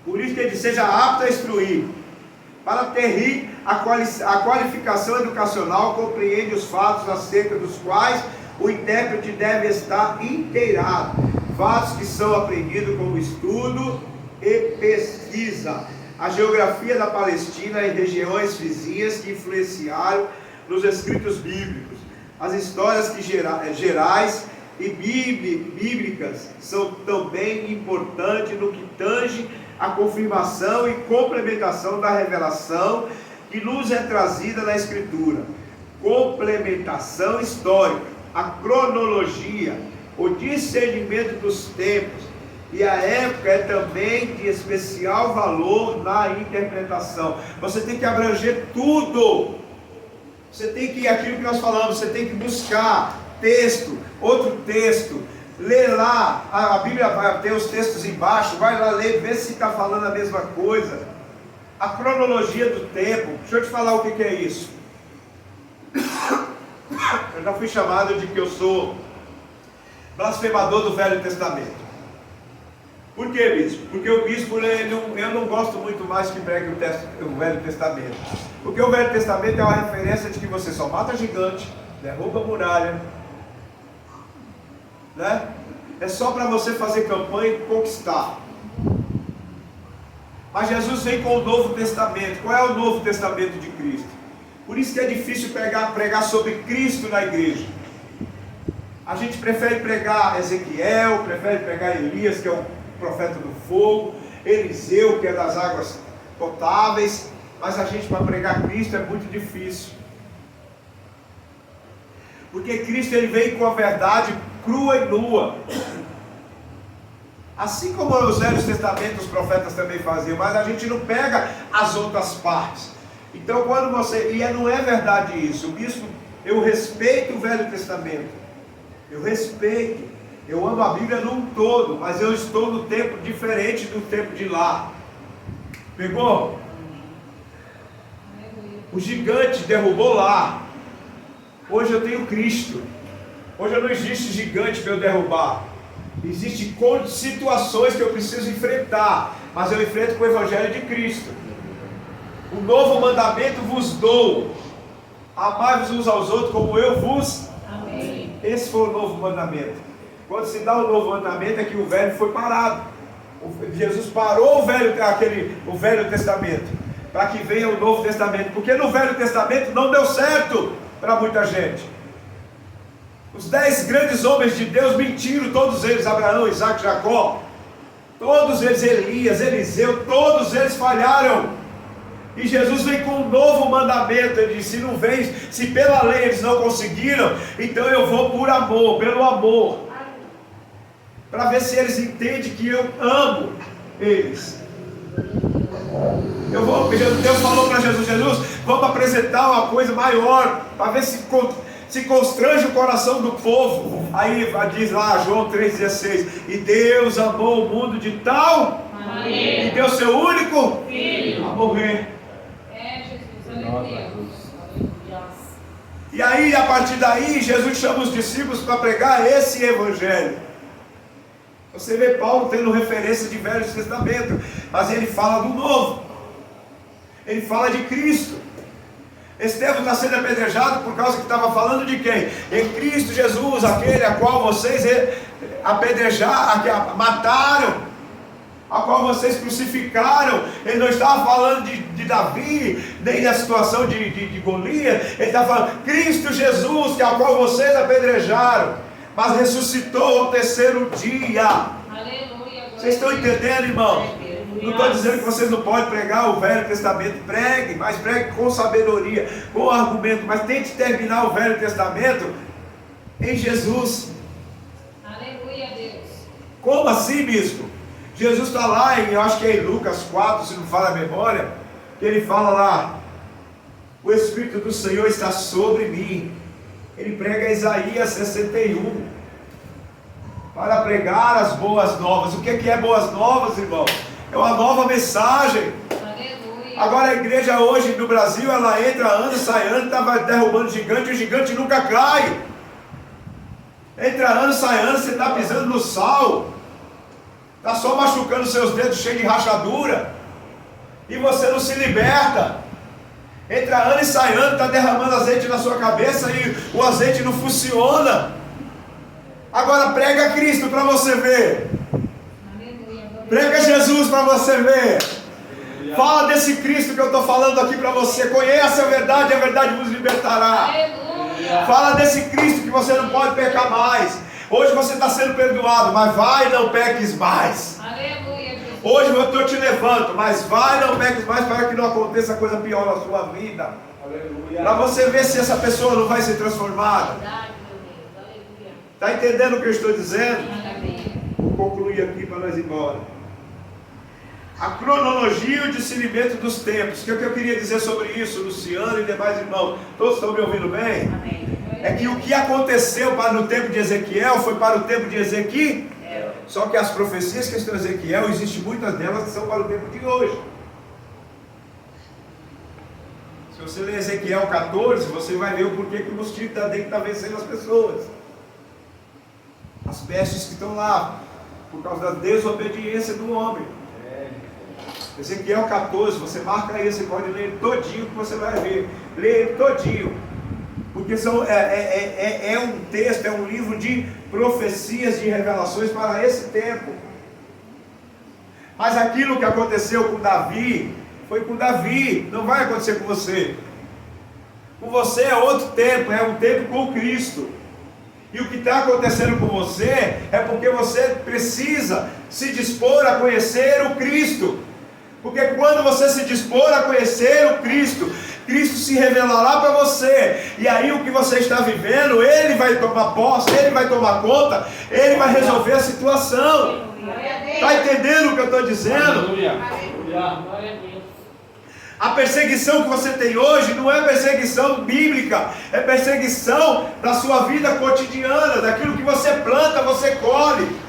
Por isso que ele diz: seja apto a instruir. Para ter a qualificação educacional, compreende os fatos acerca dos quais o intérprete deve estar inteirado. Fatos que são aprendidos como estudo e pesquisa. A geografia da Palestina e regiões vizinhas que influenciaram nos escritos bíblicos. As histórias gerais e bíblicas são também importantes no que tange a confirmação e complementação da revelação que nos é trazida na Escritura. Complementação histórica, a cronologia, o discernimento dos tempos e a época é também de especial valor na interpretação. Você tem que abranger tudo. Você tem que, aquilo que nós falamos, você tem que buscar texto, outro texto, ler lá, a Bíblia vai ter os textos embaixo, vai lá ler, vê se está falando a mesma coisa. A cronologia do tempo. Deixa eu te falar o que é isso. Eu já fui chamado de que eu sou blasfemador do Velho Testamento. Por que, bispo? Porque o bispo, eu não gosto muito mais que pregue o Velho Testamento. Porque o Velho Testamento é uma referência de que você só mata gigante, derruba muralha, né? É só para você fazer campanha e conquistar. Mas Jesus vem com o Novo Testamento. Qual é o Novo Testamento de Cristo? Por isso que é difícil pregar sobre Cristo na igreja. A gente prefere pregar Ezequiel, prefere pregar Elias, que é o profeta do fogo, Eliseu, que é das águas potáveis, mas a gente, para pregar Cristo, é muito difícil. Porque Cristo, ele veio com a verdade crua e nua. Assim como os Velhos Testamentos, os profetas também faziam, mas a gente não pega as outras partes. Então, quando você... E não é verdade isso. O bispo, eu respeito o Velho Testamento. Eu respeito. Eu amo a Bíblia num todo, mas eu estou no tempo diferente do tempo de lá. Pegou? O gigante derrubou lá. Hoje eu tenho Cristo. Hoje não existe gigante para eu derrubar. Existem situações que eu preciso enfrentar, mas eu enfrento com o Evangelho de Cristo. Um novo mandamento vos dou. Amai-vos uns aos outros como eu vos Amém. Esse foi o novo mandamento. Quando se dá o novo mandamento é que o velho foi parado. Jesus parou o Velho Testamento para que venha o Novo Testamento, porque no Velho Testamento não deu certo para muita gente. Os 10 grandes homens de Deus mentiram, todos eles, Abraão, Isaac, Jacó, todos eles, Elias, Eliseu, todos eles falharam. E Jesus vem com um novo mandamento. Ele disse: se pela lei eles não conseguiram, então eu vou por amor, pelo amor, para ver se eles entendem que eu amo eles. Deus falou para Jesus: vamos apresentar uma coisa maior, para ver se constrange o coração do povo. Aí diz lá João 3,16: e Deus amou o mundo de tal que deu seu único Filho a morrer. Jesus, aleluia. E aí, a partir daí, Jesus chama os discípulos para pregar esse evangelho. Você vê Paulo tendo referência de Velho Testamento, mas ele fala do Novo. Ele fala de Cristo. Estevão está sendo apedrejado por causa que estava falando de quem? Em Cristo Jesus, aquele a qual vocês apedrejaram, mataram, a qual vocês crucificaram. Ele não estava falando de Davi, nem da situação de Golias. Ele estava falando Cristo Jesus, que é a qual vocês apedrejaram, mas ressuscitou ao terceiro dia. Aleluia. Vocês estão entendendo, irmão? Não estou dizendo que vocês não podem pregar o Velho Testamento. Pregue, mas pregue com sabedoria, com argumento, mas tente terminar o Velho Testamento em Jesus. Aleluia, Deus. Como assim, bispo? Jesus está lá, eu acho que é em Lucas 4, se não fala a memória, que ele fala lá: o Espírito do Senhor está sobre mim. Ele prega Isaías 61, para pregar as boas novas. O que é boas novas, irmão? É uma nova mensagem. Aleluia. Agora a igreja hoje no Brasil, ela entra ano, sai ano, está derrubando gigante, e o gigante nunca cai. Entra ano, sai ano, você está pisando no sal, está só machucando seus dedos cheios de rachadura, e você não se liberta. Entra ano e sai ano, está derramando azeite na sua cabeça e o azeite não funciona. Agora prega Cristo para você ver. Prega Jesus para você ver. Fala desse Cristo que eu estou falando aqui para você. Conheça a verdade vos libertará. Aleluia. Fala desse Cristo que você não pode pecar mais. Hoje você está sendo perdoado, mas vai, não peques mais. Aleluia, Jesus. Hoje eu estou te levando, mas vai, não peques mais, para que não aconteça coisa pior na sua vida. Para você ver se essa pessoa não vai ser transformada. Verdade, meu Deus. Aleluia. Está entendendo o que eu estou dizendo? Aleluia. Vou concluir aqui para nós ir embora. A cronologia e o discernimento dos tempos. O que eu queria dizer sobre isso, Luciano e demais irmãos? Todos estão me ouvindo bem? Amém. É que o que aconteceu no tempo de Ezequiel foi para o tempo de Ezequiel. Só que as profecias que estão em Ezequiel, existem muitas delas que são para o tempo de hoje. Se você ler Ezequiel 14, você vai ver o porquê que o mosquito da dengue está vencendo as pessoas. As pestes que estão lá, por causa da desobediência do homem. Ezequiel 14, você marca aí, você pode ler todinho que você vai ver. Lê todinho. Porque é um texto, é um livro de profecias, de revelações para esse tempo. Mas aquilo que aconteceu com Davi, foi com Davi, não vai acontecer com você. Com você é outro tempo, é um tempo com Cristo. E o que está acontecendo com você é porque você precisa se dispor a conhecer o Cristo. Porque quando você se dispor a conhecer o Cristo, Cristo se revelará para você. E aí o que você está vivendo, Ele vai tomar posse, Ele vai tomar conta, Ele vai resolver a situação. Está entendendo o que eu estou dizendo? A perseguição que você tem hoje não é perseguição bíblica, é perseguição da sua vida cotidiana, daquilo que você planta, você colhe.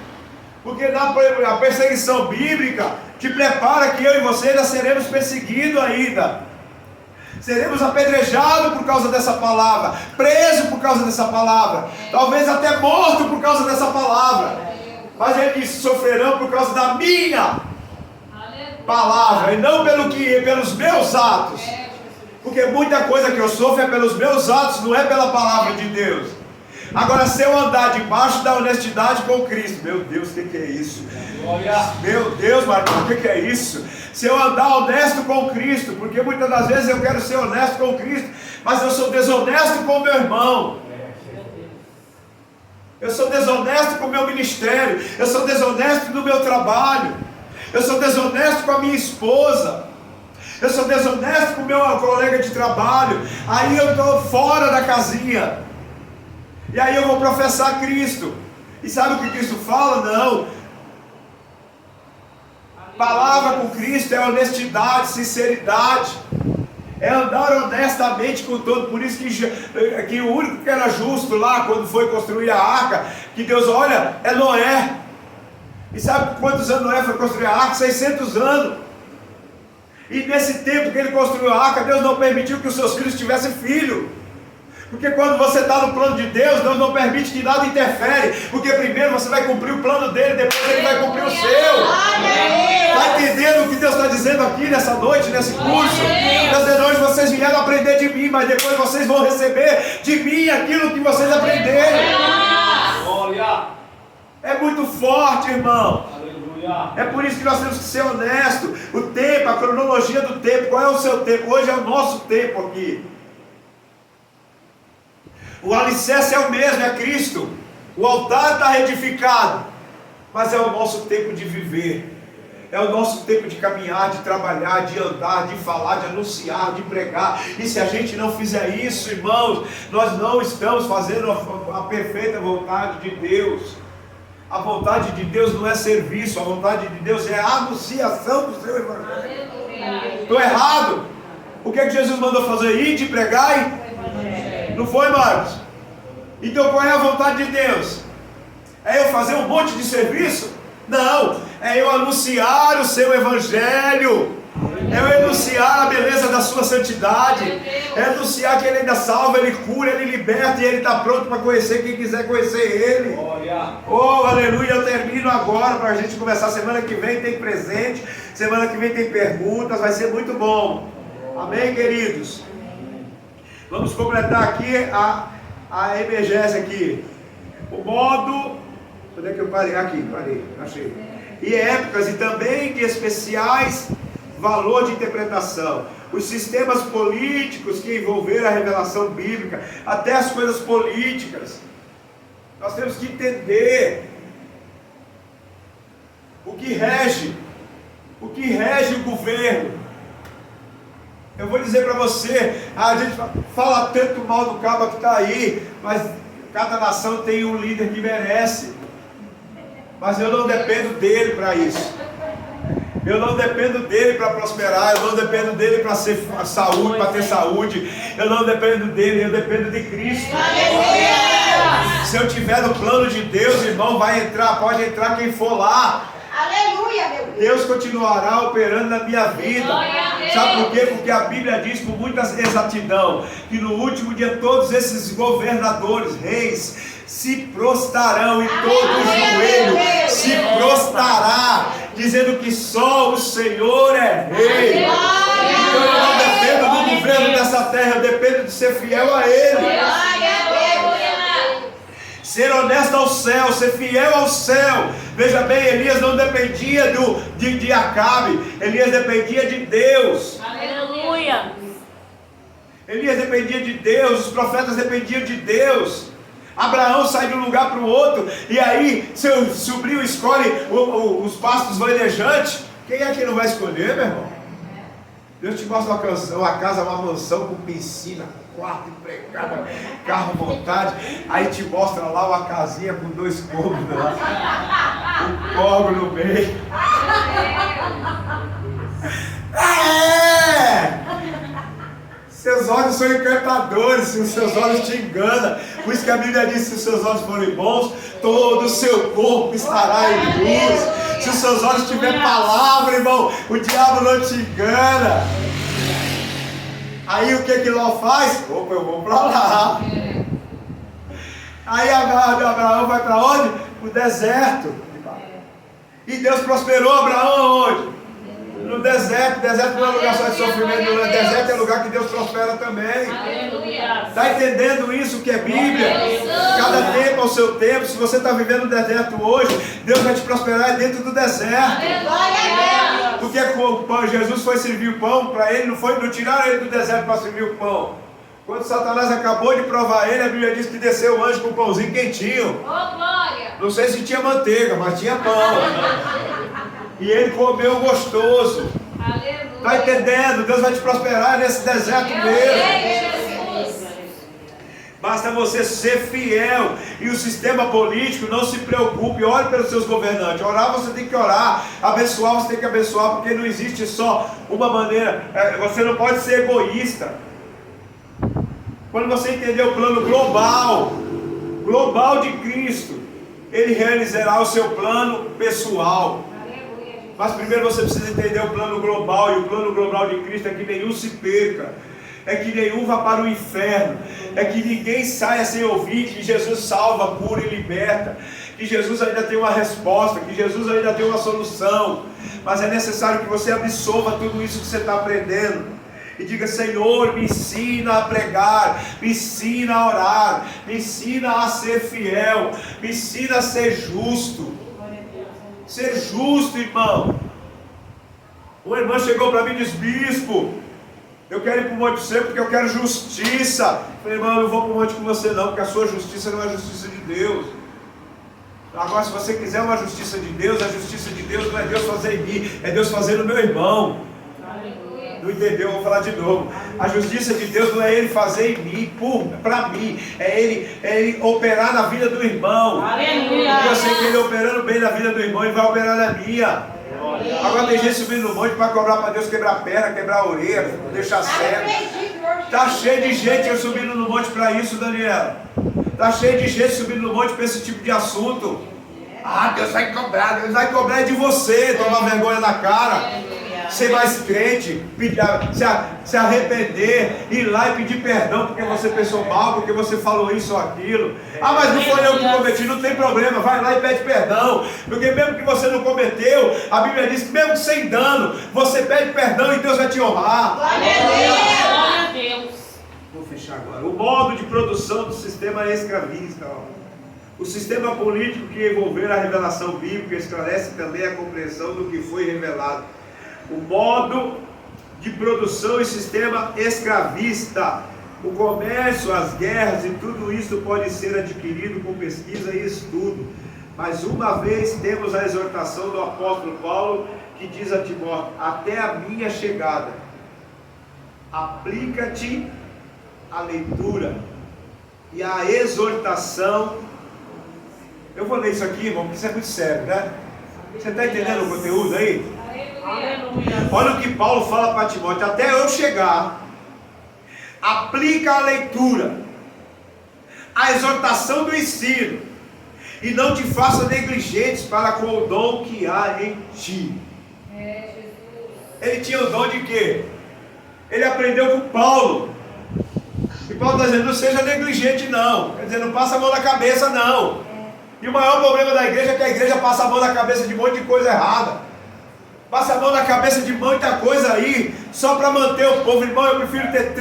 Porque a perseguição bíblica te prepara que eu e você ainda seremos perseguidos ainda. Seremos apedrejados por causa dessa palavra, presos por causa dessa palavra, talvez até mortos por causa dessa palavra. Mas ele disse: sofrerão por causa da minha palavra e não pelos meus atos. Porque muita coisa que eu sofro é pelos meus atos, não é pela palavra de Deus. Agora, se eu andar debaixo da honestidade com Cristo, meu Deus, o que é isso? Meu Deus, Marcos, o que é isso? Se eu andar honesto com Cristo, porque muitas das vezes eu quero ser honesto com Cristo, mas eu sou desonesto com o meu irmão. Eu sou desonesto com o meu ministério. Eu sou desonesto no meu trabalho. Eu sou desonesto com a minha esposa. Eu sou desonesto com o meu colega de trabalho. Aí eu estou fora da casinha. E aí eu vou professar Cristo. E sabe o que Cristo fala? Não. Palavra com Cristo é honestidade, sinceridade. É andar honestamente com todo. Por isso que o único que era justo lá, quando foi construir a arca, que Deus olha, é Noé. E sabe quantos anos Noé foi construir a arca? 600 anos. E nesse tempo que ele construiu a arca, Deus não permitiu que os seus filhos tivessem filho. Porque quando você está no plano de Deus, Deus não permite que nada interfere. Porque primeiro você vai cumprir o plano dele, depois ele vai cumprir o seu. Está entendendo o que Deus está dizendo aqui nessa noite, nesse curso? Nessa noite vocês vieram aprender de mim, mas depois vocês vão receber de mim aquilo que vocês aprenderem. É muito forte, irmão. É por isso que nós temos que ser honestos. O tempo, a cronologia do tempo, qual é o seu tempo? Hoje é o nosso tempo aqui. O alicerce é o mesmo, é Cristo. O altar está retificado, mas é o nosso tempo de viver. É o nosso tempo de caminhar, de trabalhar, de andar, de falar, de anunciar, de pregar. E se a gente não fizer isso, irmãos, nós não estamos fazendo a perfeita vontade de Deus. A vontade de Deus não é serviço, a vontade de Deus é a anunciação do seu evangelho. Estou errado? O que Jesus mandou fazer? Ir de pregar e... Não foi, Marcos? Então qual é a vontade de Deus? É eu fazer um monte de serviço? Não, é eu anunciar o seu evangelho. É eu anunciar a beleza da sua santidade. É anunciar que ele ainda salva, ele cura, ele liberta, e ele está pronto para conhecer quem quiser conhecer ele. Oh, aleluia, eu termino agora para a gente começar. Semana que vem tem presente, semana que vem tem perguntas, vai ser muito bom. Amém, queridos? Vamos completar aqui a emergência aqui. O modo... Onde é que eu parei? Aqui, parei, achei. E épocas e também de especiais valor de interpretação. Os sistemas políticos que envolveram a revelação bíblica, até as coisas políticas. Nós temos que entender o que rege o governo. Eu vou dizer para você, a gente fala tanto mal do cabo que está aí, mas cada nação tem um líder que merece. Mas eu não dependo dele para isso. Eu não dependo dele para prosperar. Eu não dependo dele para ser saúde, para ter saúde. Eu não dependo dele, eu dependo de Cristo. Se eu tiver no plano de Deus, irmão, vai entrar, pode entrar quem for lá. Aleluia, meu Deus. Deus continuará operando na minha vida. Sabe por quê? Porque a Bíblia diz com muita exatidão que no último dia todos esses governadores, reis, se prostrarão e todo joelho se prostrará, dizendo que só o Senhor é rei. Então eu não dependo do governo dessa terra, eu dependo de ser fiel a Ele. Ser honesto ao céu, ser fiel ao céu. Veja bem, Elias não dependia de Acabe, Elias dependia de Deus. Aleluia. Elias dependia de Deus, os profetas dependiam de Deus. Abraão sai de um lugar para o outro, e aí seu sobrinho escolhe os pastos verdejantes. Quem é que não vai escolher, meu irmão? Deus te mostra uma casa, uma mansão com piscina, quarto empregado, carro à vontade. Aí te mostra lá uma casinha com 2 cômodos lá, um córrego no meio. Seus olhos são encantadores, se os seus olhos te enganam. Por isso que a Bíblia diz: se os seus olhos forem bons, todo o seu corpo estará em luz. Se os seus olhos tiverem palavra, irmão, o diabo não te engana. Aí o que Ló faz? Opa, eu vou para lá. Aí Abraão vai para onde? Para o deserto. E Deus prosperou Abraão aonde? No deserto não é lugar só de sofrimento, no deserto é lugar que Deus prospera também. Aleluia. Está entendendo isso que é Bíblia? Cada tempo ao seu tempo. Se você está vivendo no deserto hoje, Deus vai te prosperar dentro do deserto. Porque Jesus foi servir o pão para ele, não tiraram ele do deserto para servir o pão. Quando Satanás acabou de provar ele, a Bíblia diz que desceu o anjo com o pãozinho quentinho. Não sei se tinha manteiga, mas tinha pão. E ele comeu gostoso. Está entendendo? Deus vai te prosperar nesse deserto mesmo. Basta você ser fiel. E o sistema político, não se preocupe. Ore pelos seus governantes. Orar você tem que orar. Abençoar você tem que abençoar. Porque não existe só uma maneira. Você não pode ser egoísta. Quando você entender o plano global de Cristo, Ele realizará o seu plano pessoal. Mas primeiro você precisa entender o plano global. E o plano global de Cristo é que nenhum se perca. É que nenhum vá para o inferno. É que ninguém saia sem ouvir que Jesus salva, cura e liberta. Que Jesus ainda tem uma resposta. Que Jesus ainda tem uma solução. Mas é necessário que você absorva tudo isso que você está aprendendo. E diga: Senhor, me ensina a pregar, me ensina a orar, me ensina a ser fiel, me ensina a ser justo. Ser justo, irmão. Uma irmã chegou para mim e disse: bispo, eu quero ir para o Monte Seco porque eu quero justiça. Eu falei: irmão, eu não vou para o monte com você não, porque a sua justiça não é a justiça de Deus. Agora, se você quiser uma justiça de Deus, a justiça de Deus não é Deus fazer em mim, é Deus fazer no meu irmão. Não entendeu? Vou falar de novo. A justiça de Deus não é Ele fazer em mim, para mim. É ele operar na vida do irmão. Aleluia. E eu sei que Ele operando bem na vida do irmão, Ele vai operar na minha. Agora tem gente subindo no monte para cobrar para Deus quebrar a perna, quebrar a orelha, deixar cego. Está cheio de gente subindo no monte para isso, Daniela. Está cheio de gente subindo no monte para esse tipo de assunto. Ah, Deus vai cobrar de você, tomar vergonha na cara. Ser mais crente, se arrepender, ir lá e pedir perdão porque você pensou mal, porque você falou isso ou aquilo. Ah, mas não foi eu que cometi, não tem problema, vai lá e pede perdão, porque mesmo que você não cometeu, a Bíblia diz que mesmo sem dano, você pede perdão e Deus vai te honrar. Glória a Deus. Vou fechar agora. O modo de produção do sistema escravista. O sistema político que envolver a revelação bíblica esclarece também a compreensão do que foi revelado. O modo de produção e sistema escravista, o comércio, as guerras e tudo isso pode ser adquirido com pesquisa e estudo. Mas uma vez temos a exortação do apóstolo Paulo que diz a Timóteo: até a minha chegada, aplica-te à leitura e à exortação. Eu vou ler isso aqui, irmão, porque isso é muito sério, né? Você está entendendo o conteúdo aí? Aleluia. Olha o que Paulo fala para Timóteo: até eu chegar, aplica a leitura, a exortação do ensino, e não te faça negligentes para com o dom que há em ti. Ele tinha o dom de quê? Ele aprendeu com Paulo. E Paulo está dizendo: não seja negligente não. Quer dizer, não passa a mão na cabeça não. E o maior problema da igreja é que a igreja passa a mão na cabeça de um monte de coisa errada. Passa a mão na cabeça de muita coisa aí, só para manter o povo. Irmão, eu prefiro ter